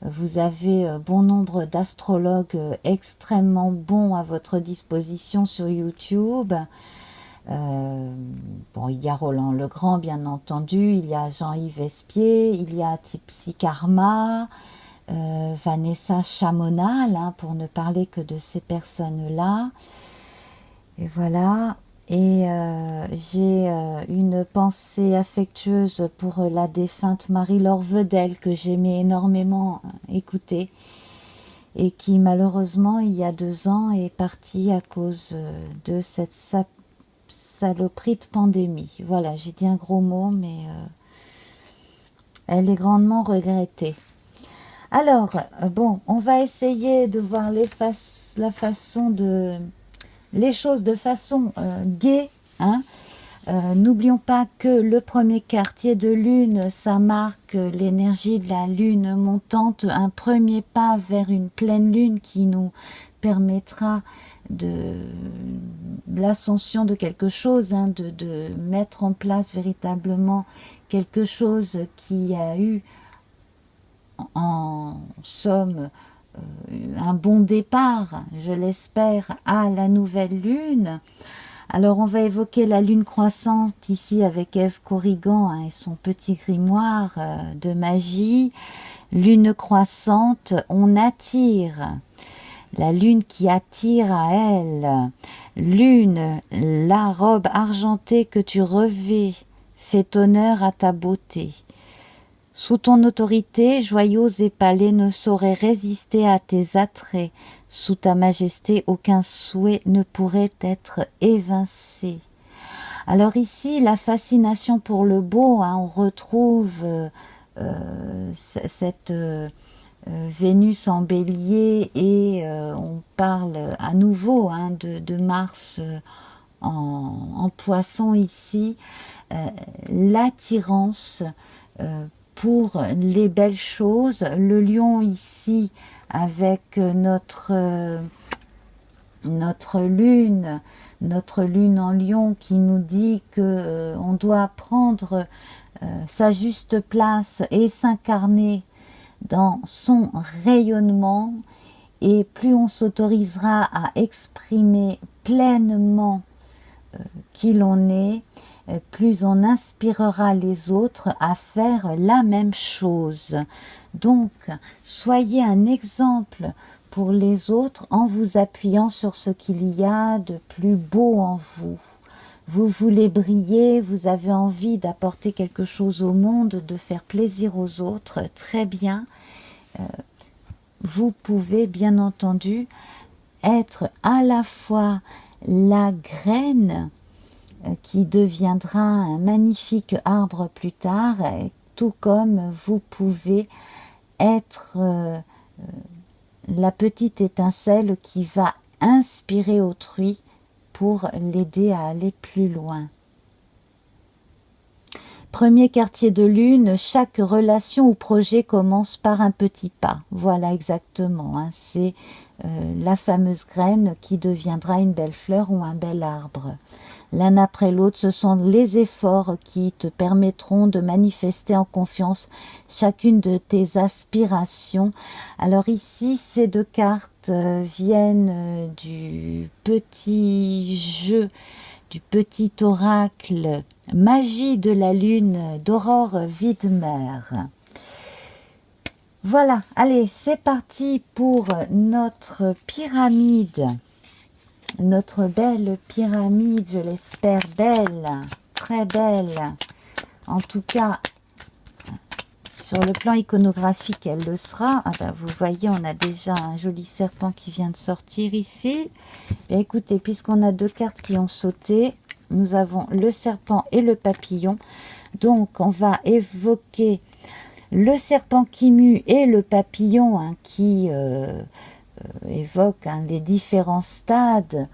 vous avez bon nombre d'astrologues extrêmement bons à votre disposition sur YouTube. Bon, il y a Roland Legrand, bien entendu, il y a Jean-Yves Espier, il y a Tipsy Karma, Vanessa Chamonal, hein, pour ne parler que de ces personnes-là. Et voilà. Et j'ai une pensée affectueuse pour la défunte Marie-Laure Vedel, que j'aimais énormément écouter, et qui malheureusement, il y a 2 ans, est partie à cause de cette saloperie de pandémie. Voilà, j'ai dit un gros mot, mais elle est grandement regrettée. Alors, bon, on va essayer de voir les choses de façon gaie, hein. N'oublions pas que le premier quartier de lune, ça marque l'énergie de la lune montante, un premier pas vers une pleine lune qui nous permettra de l'ascension de quelque chose, hein, de mettre en place véritablement quelque chose qui a eu en somme un bon départ, je l'espère, à la nouvelle lune. Alors on va évoquer la lune croissante ici avec Ève Corrigan, hein, et son petit grimoire de magie. Lune croissante, on attire. La lune qui attire à elle. Lune, la robe argentée que tu revais, fait honneur à ta beauté. Sous ton autorité, joyaux et palais ne sauraient résister à tes attraits. Sous ta majesté, aucun souhait ne pourrait être évincé. Alors ici, la fascination pour le beau, hein, on retrouve cette Vénus en bélier et on parle à nouveau, hein, de Mars en poisson ici. L'attirance pour les belles choses, le lion ici avec notre lune en lion qui nous dit que on doit prendre sa juste place et s'incarner dans son rayonnement, et plus on s'autorisera à exprimer pleinement qui l'on est, plus on inspirera les autres à faire la même chose. Donc, soyez un exemple pour les autres en vous appuyant sur ce qu'il y a de plus beau en vous. Vous voulez briller, vous avez envie d'apporter quelque chose au monde, de faire plaisir aux autres, très bien. Vous pouvez bien entendu être à la fois la graine qui deviendra un magnifique arbre plus tard, tout comme vous pouvez être la petite étincelle qui va inspirer autrui pour l'aider à aller plus loin. Premier quartier de lune, chaque relation ou projet commence par un petit pas. Voilà exactement, hein, c'est la fameuse graine qui deviendra une belle fleur ou un bel arbre. L'un après l'autre, ce sont les efforts qui te permettront de manifester en confiance chacune de tes aspirations. Alors ici, ces 2 cartes viennent du petit jeu, du petit oracle Magie de la Lune d'Aurore Widmer. Voilà, allez, c'est parti pour notre pyramide notre belle pyramide, je l'espère belle, très belle. En tout cas, sur le plan iconographique, elle le sera. Ah ben, vous voyez, on a déjà un joli serpent qui vient de sortir ici. Et écoutez, puisqu'on a deux cartes qui ont sauté, nous avons le serpent et le papillon. Donc, on va évoquer le serpent qui mue et le papillon hein, qui évoque hein, les différents stades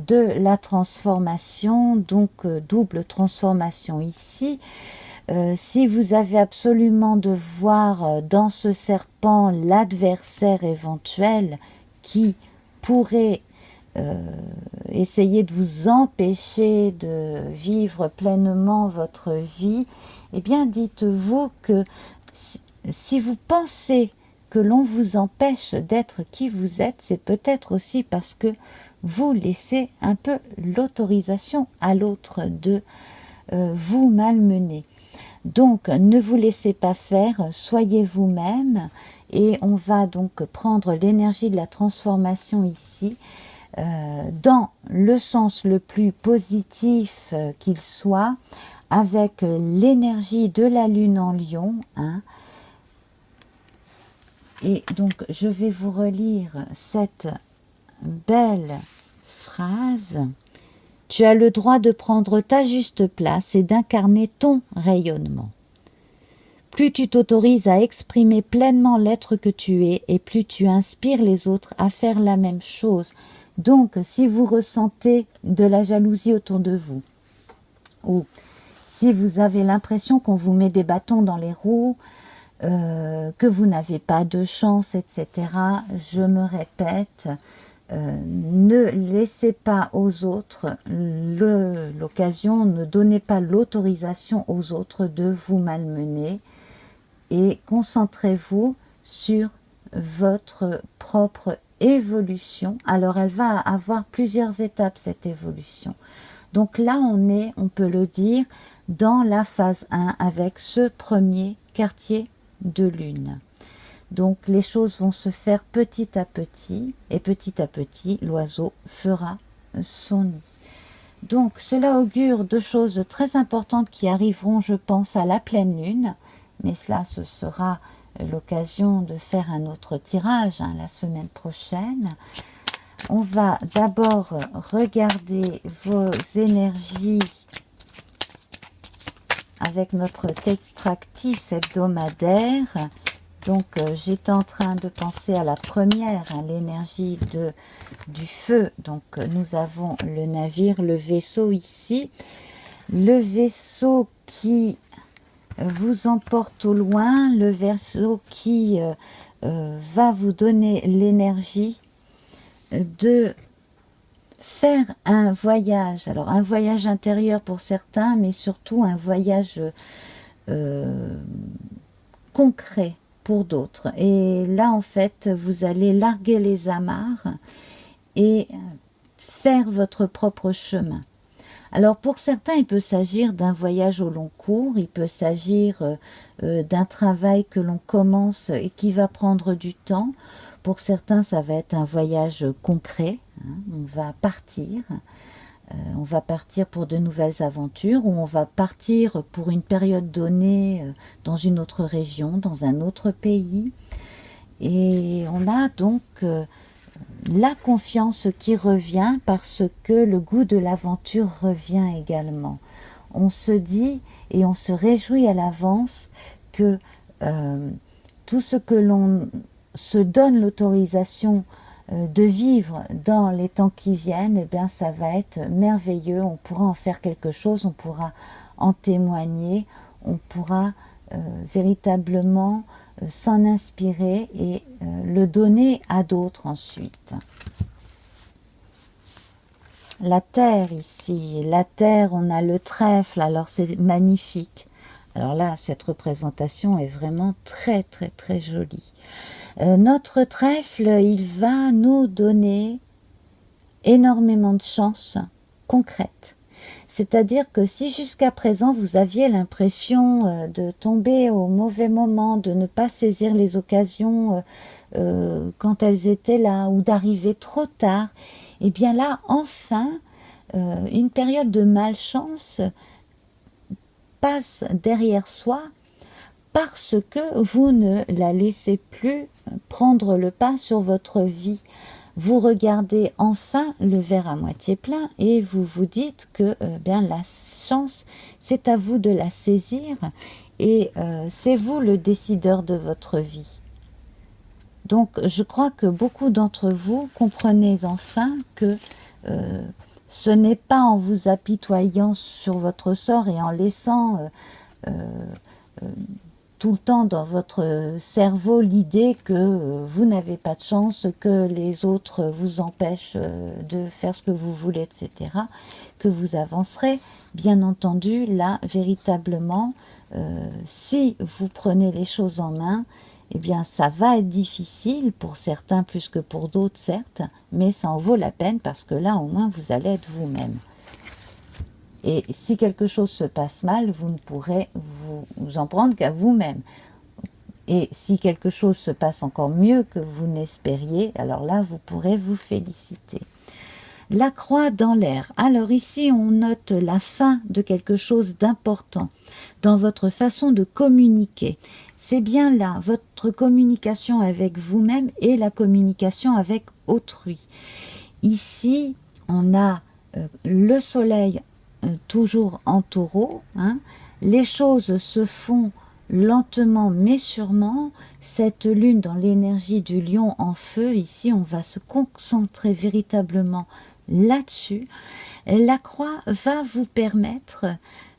de la transformation. Donc, double transformation ici. Si vous avez absolument de voir dans ce serpent l'adversaire éventuel qui pourrait essayer de vous empêcher de vivre pleinement votre vie, eh bien dites-vous que si vous pensez que l'on vous empêche d'être qui vous êtes, c'est peut-être aussi parce que vous laissez un peu l'autorisation à l'autre de vous malmener. Donc, ne vous laissez pas faire, soyez vous-même et on va donc prendre l'énergie de la transformation ici dans le sens le plus positif qu'il soit, avec l'énergie de la lune en lion. Hein. Et donc, je vais vous relire cette belle phrase. Tu as le droit de prendre ta juste place et d'incarner ton rayonnement. Plus tu t'autorises à exprimer pleinement l'être que tu es et plus tu inspires les autres à faire la même chose. Donc, si vous ressentez de la jalousie autour de vous, ou si vous avez l'impression qu'on vous met des bâtons dans les roues, que vous n'avez pas de chance, etc., je me répète, ne laissez pas aux autres l'occasion, ne donnez pas l'autorisation aux autres de vous malmener et concentrez-vous sur votre propre évolution. Alors elle va avoir plusieurs étapes cette évolution. Donc là on peut le dire, dans la phase 1 avec ce premier quartier de lune. Donc les choses vont se faire petit à petit et petit à petit l'oiseau fera son nid. Donc cela augure de choses très importantes qui arriveront, je pense, à la pleine lune, mais cela ce sera l'occasion de faire un autre tirage hein, la semaine prochaine. On va d'abord regarder vos énergies avec notre Tetractis hebdomadaire. Donc, j'étais en train de penser à la première, hein, l'énergie du feu. Donc, nous avons le navire, le vaisseau ici. Le vaisseau qui vous emporte au loin, le vaisseau qui va vous donner l'énergie de faire un voyage. Alors, un voyage intérieur pour certains, mais surtout un voyage concret pour d'autres. Et là, en fait, vous allez larguer les amarres et faire votre propre chemin. Alors, pour certains, il peut s'agir d'un voyage au long cours, il peut s'agir d'un travail que l'on commence et qui va prendre du temps. Pour certains, ça va être un voyage concret. Hein, on va partir. On va partir pour de nouvelles aventures ou on va partir pour une période donnée dans une autre région, dans un autre pays. Et on a donc la confiance qui revient parce que le goût de l'aventure revient également. On se dit et on se réjouit à l'avance que tout ce que l'on se donne l'autorisation de vivre dans les temps qui viennent, eh bien ça va être merveilleux, on pourra en faire quelque chose, on pourra en témoigner, on pourra véritablement s'en inspirer et le donner à d'autres ensuite. La terre ici, la terre, on a le trèfle, alors c'est magnifique. Alors là, cette représentation est vraiment très très très jolie. Notre trèfle, il va nous donner énormément de chances concrètes. C'est-à-dire que si jusqu'à présent vous aviez l'impression de tomber au mauvais moment, de ne pas saisir les occasions quand elles étaient là, ou d'arriver trop tard, et bien là, enfin, une période de malchance passe derrière soi parce que vous ne la laissez plus prendre le pas sur votre vie. Vous regardez enfin le verre à moitié plein et vous vous dites que bien la chance, c'est à vous de la saisir et c'est vous le décideur de votre vie. Donc je crois que beaucoup d'entre vous comprenez enfin que ce n'est pas en vous apitoyant sur votre sort et en laissant tout le temps dans votre cerveau l'idée que vous n'avez pas de chance, que les autres vous empêchent de faire ce que vous voulez, etc., que vous avancerez. Bien entendu, là, véritablement, si vous prenez les choses en main, eh bien, ça va être difficile pour certains plus que pour d'autres, certes, mais ça en vaut la peine parce que là, au moins, vous allez être vous-même. Et si quelque chose se passe mal, vous ne pourrez vous en prendre qu'à vous-même. Et si quelque chose se passe encore mieux que vous n'espériez, alors là, vous pourrez vous féliciter. La croix dans l'air. Alors ici, on note la fin de quelque chose d'important dans votre façon de communiquer. C'est bien là, votre communication avec vous-même et la communication avec autrui. Ici, on a le soleil toujours en taureau, hein. Les choses se font lentement mais sûrement. Cette lune dans l'énergie du lion en feu, ici on va se concentrer véritablement là-dessus. La croix va vous permettre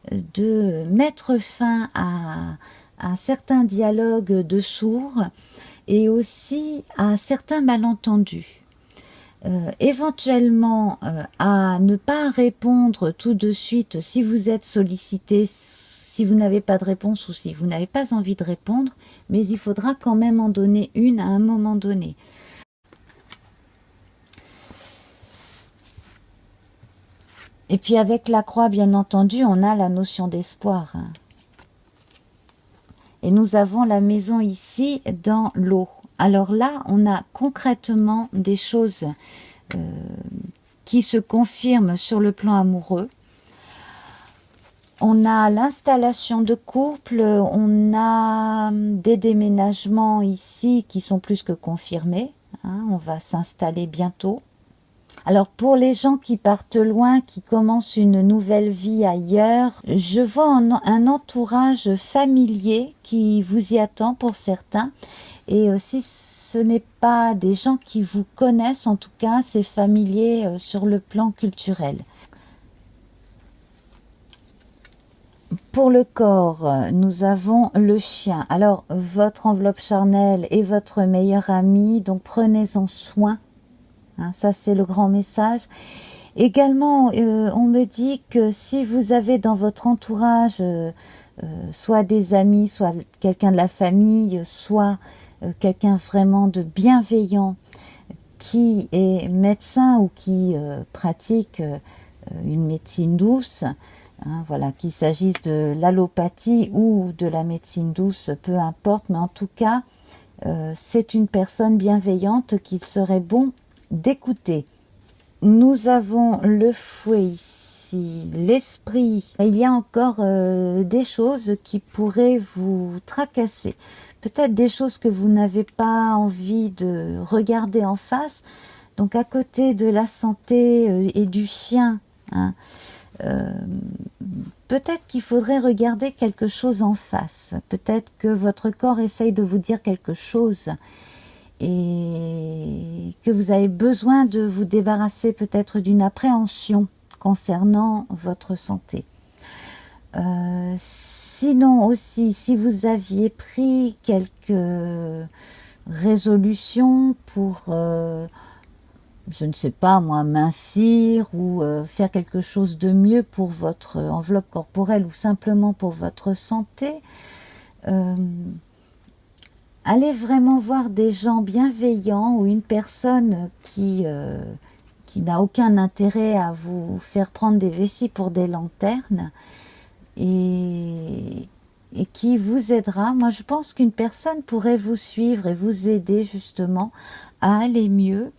de mettre fin à certains dialogues de sourds et aussi à certains malentendus. Éventuellement à ne pas répondre tout de suite si vous êtes sollicité, si vous n'avez pas de réponse ou si vous n'avez pas envie de répondre, mais il faudra quand même en donner une à un moment donné. Et puis avec la croix, bien entendu, on a la notion d'espoir. Et nous avons la maison ici dans l'eau. Alors là, on a concrètement des choses qui se confirment sur le plan amoureux. On a l'installation de couple, on a des déménagements ici qui sont plus que confirmés. Hein, on va s'installer bientôt. Alors pour les gens qui partent loin, qui commencent une nouvelle vie ailleurs, je vois un entourage familier qui vous y attend pour certains. Et si ce n'est pas des gens qui vous connaissent, en tout cas c'est familier sur le plan culturel. Pour le corps, nous avons le chien. Alors votre enveloppe charnelle est votre meilleur ami, donc prenez-en soin. Hein, ça, c'est le grand message. Également, on me dit que si vous avez dans votre entourage soit des amis, soit quelqu'un de la famille, soit quelqu'un vraiment de bienveillant qui est médecin ou qui pratique une médecine douce, hein, voilà, qu'il s'agisse de l'allopathie ou de la médecine douce, peu importe, mais en tout cas, c'est une personne bienveillante qu'il serait bon d'écouter. Nous avons le fouet ici, l'esprit. Il y a encore des choses qui pourraient vous tracasser. Peut-être des choses que vous n'avez pas envie de regarder en face. Donc à côté de la santé et du chien, hein, peut-être qu'il faudrait regarder quelque chose en face. Peut-être que votre corps essaye de vous dire quelque chose et que vous avez besoin de vous débarrasser peut-être d'une appréhension concernant votre santé. Sinon aussi, si vous aviez pris quelques résolutions pour, je ne sais pas moi, mincir ou faire quelque chose de mieux pour votre enveloppe corporelle ou simplement pour votre santé, allez vraiment voir des gens bienveillants ou une personne qui n'a aucun intérêt à vous faire prendre des vessies pour des lanternes et qui vous aidera. Moi, je pense qu'une personne pourrait vous suivre et vous aider justement à aller mieux.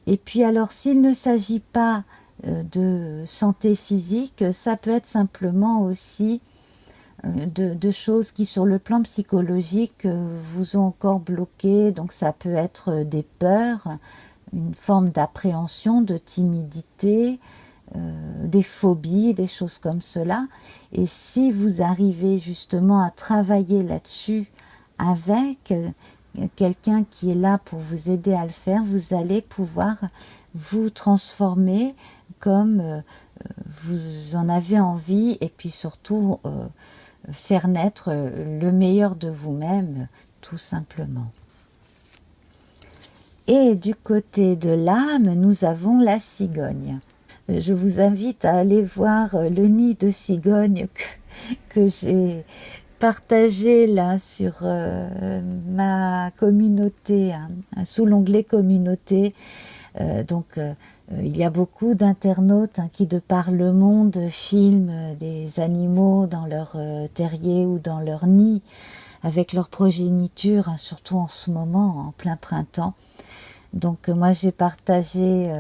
Et puis alors, s'il ne s'agit pas de santé physique, ça peut être simplement aussi de choses qui, sur le plan psychologique, vous ont encore bloqué. Donc ça peut être des peurs, une forme d'appréhension, de timidité, des phobies, des choses comme cela. Et si vous arrivez justement à travailler là-dessus avec quelqu'un qui est là pour vous aider à le faire, vous allez pouvoir vous transformer comme vous en avez envie, et puis surtout faire naître le meilleur de vous-même, tout simplement. Et du côté de l'âme, nous avons la cigogne. Je vous invite à aller voir le nid de cigogne que j'ai partagé là sur ma communauté, hein, sous l'onglet communauté. Il y a beaucoup d'internautes qui, de par le monde, filment des animaux dans leur terrier ou dans leur nid, avec leur progéniture, surtout en ce moment, en plein printemps. Donc moi j'ai partagé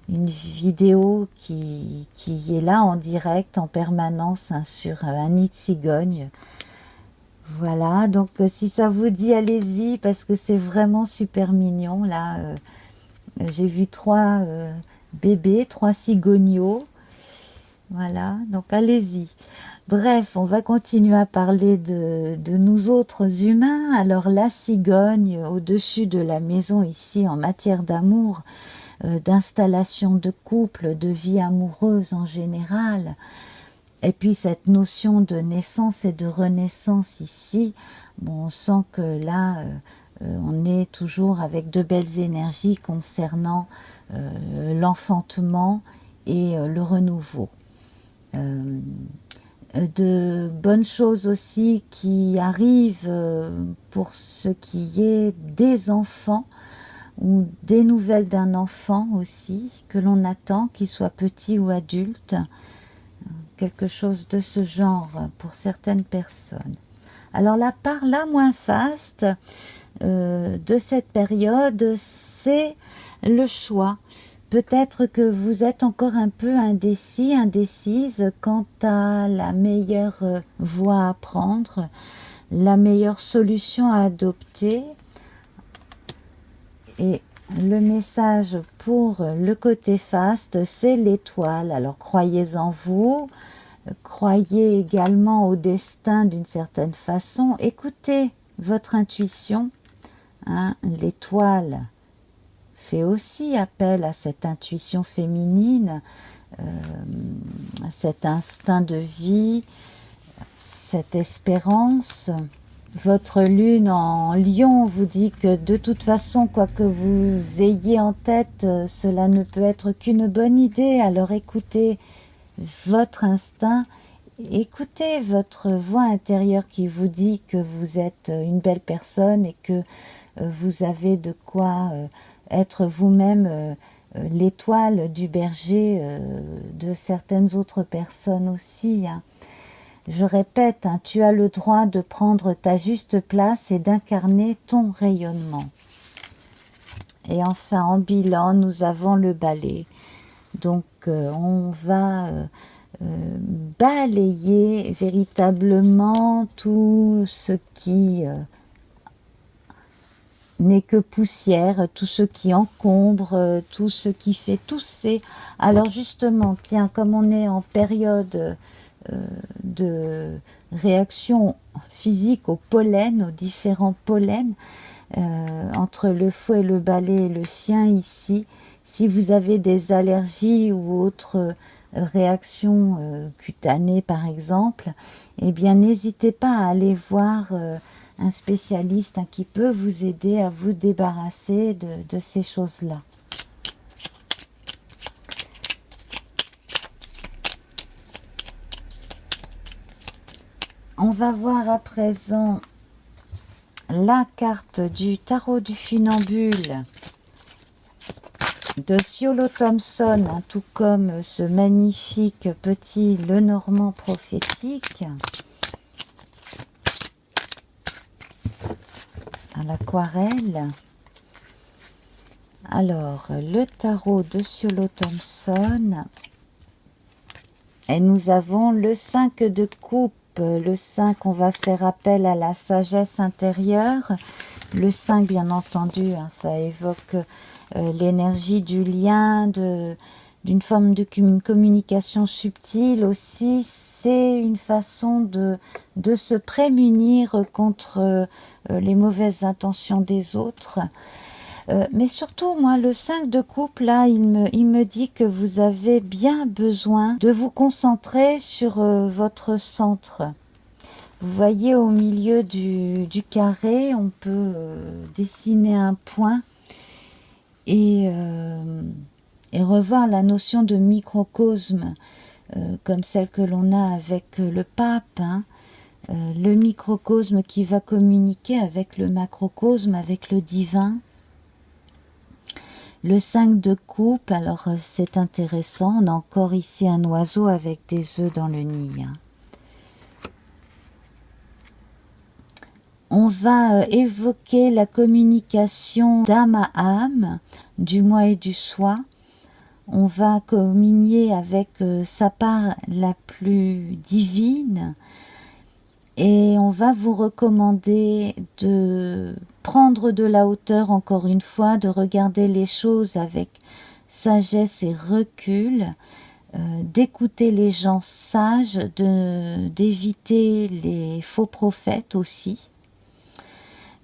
une vidéo qui est là en direct, en permanence, sur un nid de cigogne. Voilà, donc si ça vous dit, allez-y, parce que c'est vraiment super mignon. Là, j'ai vu 3 bébés, 3 cigognos. Voilà, donc allez-y. Bref, on va continuer à parler de nous autres humains. Alors la cigogne, au-dessus de la maison ici, en matière d'amour, d'installation de couple, de vie amoureuse en général, et puis cette notion de naissance et de renaissance ici, bon, on sent que là, on est toujours avec de belles énergies concernant l'enfantement et le renouveau. De bonnes choses aussi qui arrivent pour ce qui est des enfants, ou des nouvelles d'un enfant aussi, que l'on attend, qu'il soit petit ou adulte, quelque chose de ce genre pour certaines personnes. Alors la part la moins faste de cette période, c'est le choix. Peut-être que vous êtes encore un peu indécis, indécise quant à la meilleure voie à prendre, la meilleure solution à adopter. Et le message pour le côté faste, c'est l'étoile. Alors croyez en vous, croyez également au destin d'une certaine façon, écoutez votre intuition. Hein, l'étoile fait aussi appel à cette intuition féminine, cet instinct de vie, cette espérance. Votre lune en Lion vous dit que de toute façon, quoi que vous ayez en tête, cela ne peut être qu'une bonne idée. Alors écoutez votre instinct, écoutez votre voix intérieure qui vous dit que vous êtes une belle personne et que vous avez de quoi être vous-même l'étoile du berger de certaines autres personnes aussi. Hein. Je répète, hein, tu as le droit de prendre ta juste place et d'incarner ton rayonnement. Et enfin, en bilan, nous avons le balai. Donc, on va balayer véritablement tout ce qui n'est que poussière, tout ce qui encombre, tout ce qui fait tousser. Alors justement, tiens, comme on est en période de réaction physique au pollen, aux différents pollens, entre le fouet, le balai et le chien ici, si vous avez des allergies ou autres réactions cutanées par exemple, eh bien n'hésitez pas à aller voir un spécialiste qui peut vous aider à vous débarrasser de ces choses-là. On va voir à présent la carte du tarot du funambule de Ciolo Thompson, hein, tout comme ce magnifique petit Lenormand prophétique à l'aquarelle. Alors, le tarot de Ciolo Thompson. Et nous avons le 5 de coupe. Le 5, on va faire appel à la sagesse intérieure. Le 5, bien entendu, hein, ça évoque l'énergie du lien, d'une forme de communication subtile aussi. C'est une façon de se prémunir contre les mauvaises intentions des autres. Mais surtout, moi, le 5 de coupe, là, il me dit que vous avez bien besoin de vous concentrer sur votre centre. Vous voyez, au milieu du carré, on peut dessiner un point et revoir la notion de microcosme, comme celle que l'on a avec le pape, hein. Le microcosme qui va communiquer avec le macrocosme, avec le divin. Le 5 de coupe, alors c'est intéressant, on a encore ici un oiseau avec des œufs dans le nid. On va évoquer la communication d'âme à âme, du moi et du soi. On va communier avec sa part la plus divine. Et on va vous recommander de prendre de la hauteur, encore une fois, de regarder les choses avec sagesse et recul, d'écouter les gens sages, d'éviter les faux prophètes aussi,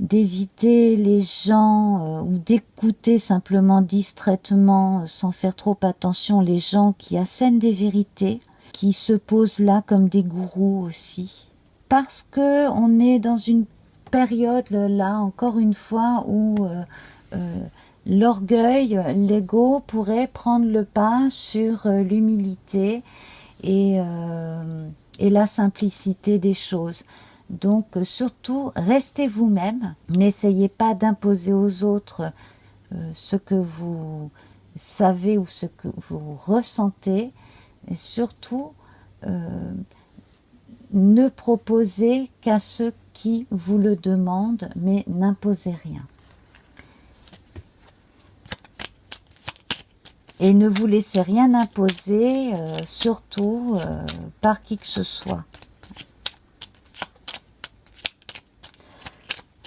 d'éviter les gens ou d'écouter simplement distraitement, sans faire trop attention, les gens qui assènent des vérités, qui se posent là comme des gourous aussi. Parce que on est dans une période, là, encore une fois, où l'orgueil, l'ego pourrait prendre le pas sur l'humilité et la simplicité des choses. Donc, surtout, restez vous-même. N'essayez pas d'imposer aux autres ce que vous savez ou ce que vous ressentez. Et surtout, ne proposez qu'à ceux qui vous le demandent, mais n'imposez rien. Et ne vous laissez rien imposer, surtout par qui que ce soit.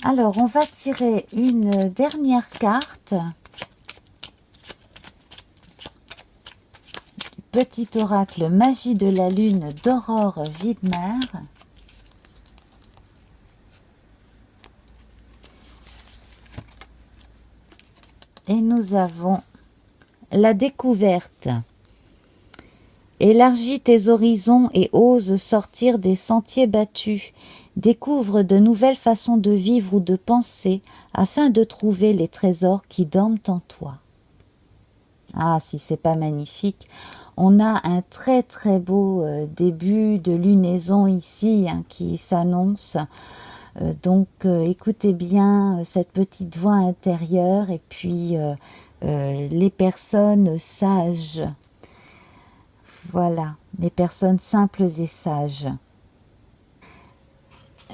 Alors, on va tirer une dernière carte. Petit oracle magie de la lune d'Aurore Widmer. Et nous avons la découverte. Élargis tes horizons et ose sortir des sentiers battus. Découvre de nouvelles façons de vivre ou de penser afin de trouver les trésors qui dorment en toi. Ah, si c'est pas magnifique! On a un très très beau début de lunaison ici hein, qui s'annonce. Donc écoutez bien cette petite voix intérieure et puis les personnes sages. Voilà, les personnes simples et sages.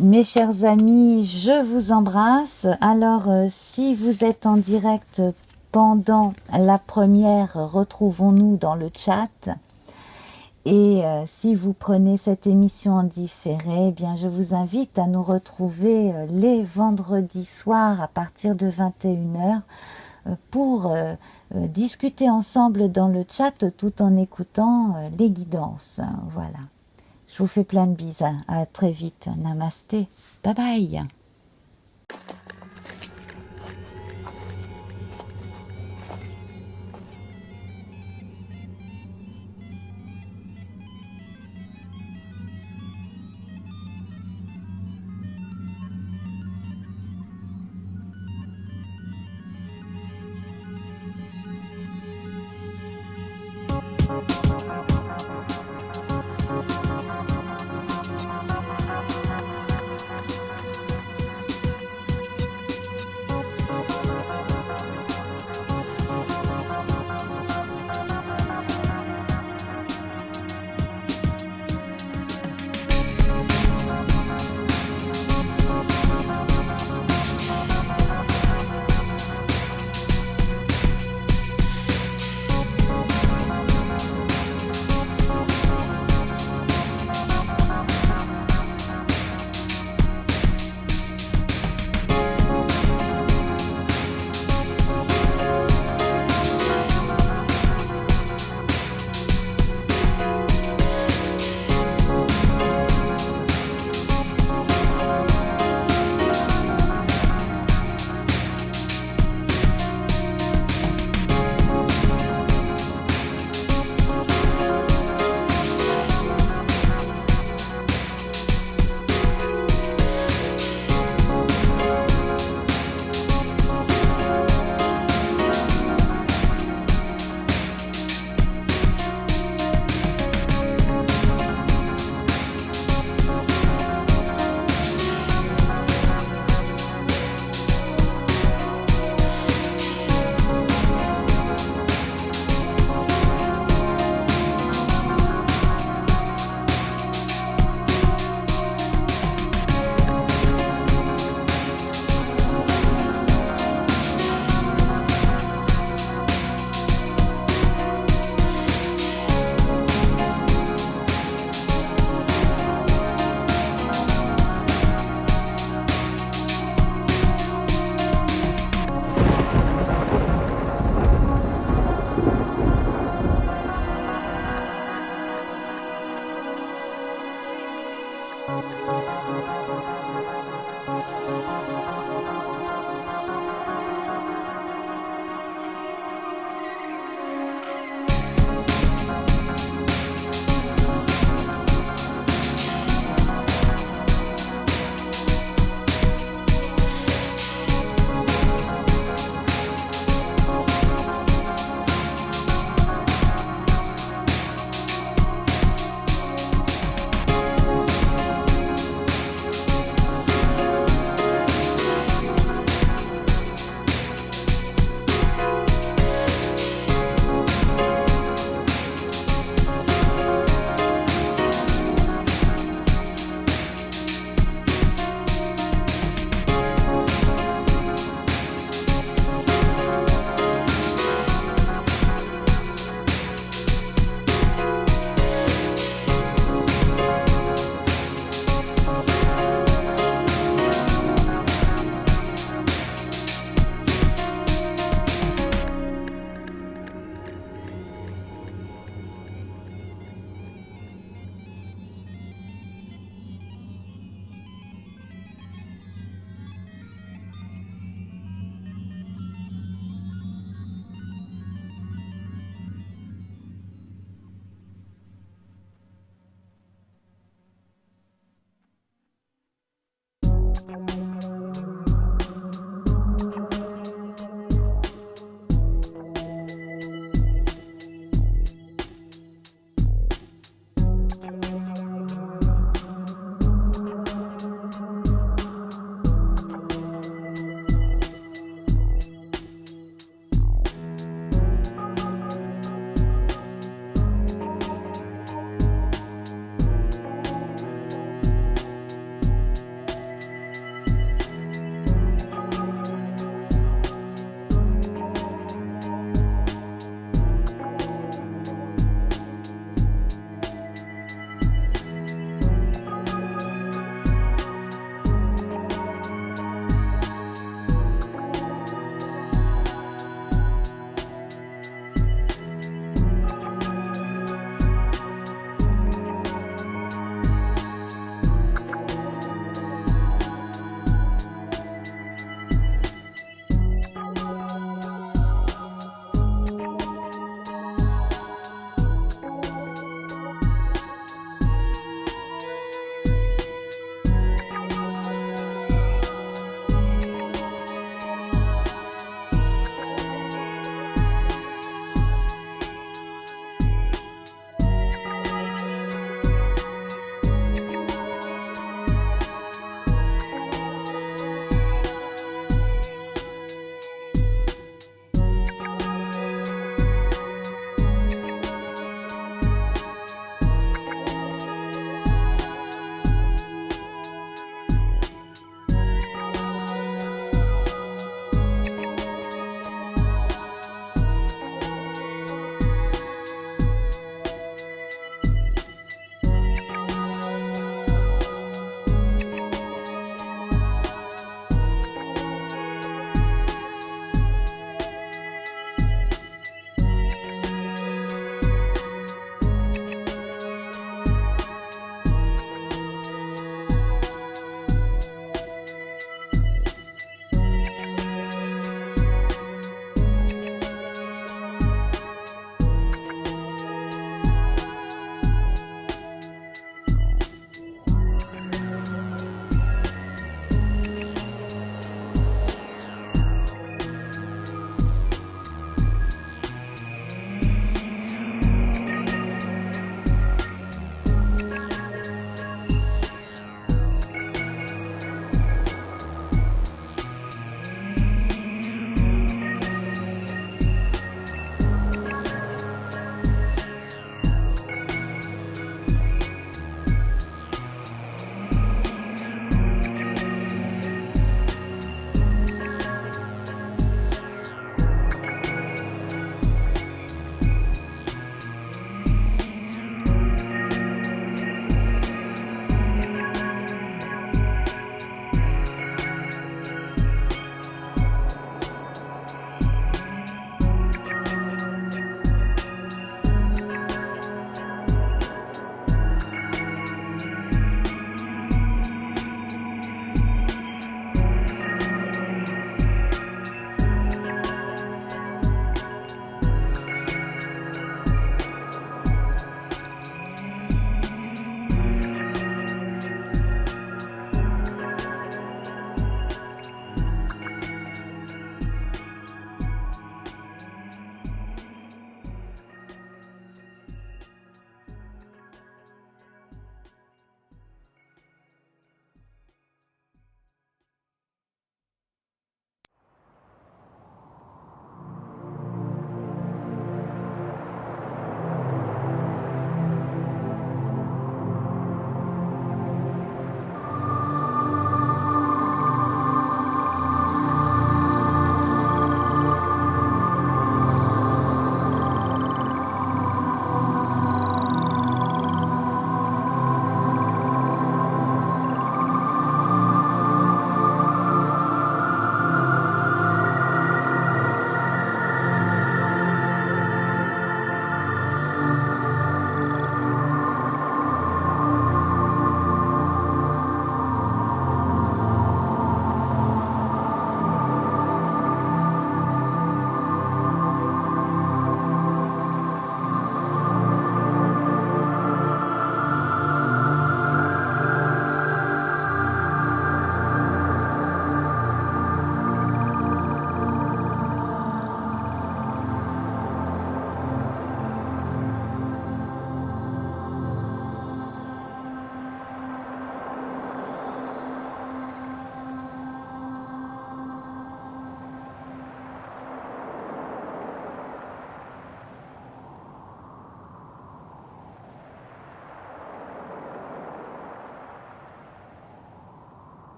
Mes chers amis, je vous embrasse. Alors, si vous êtes en direct pendant la première, retrouvons-nous dans le chat. Et si vous prenez cette émission en différé, eh bien, je vous invite à nous retrouver les vendredis soirs à partir de 21h pour discuter ensemble dans le chat tout en écoutant les guidances. Voilà. Je vous fais plein de bises. À très vite. Namasté. Bye bye.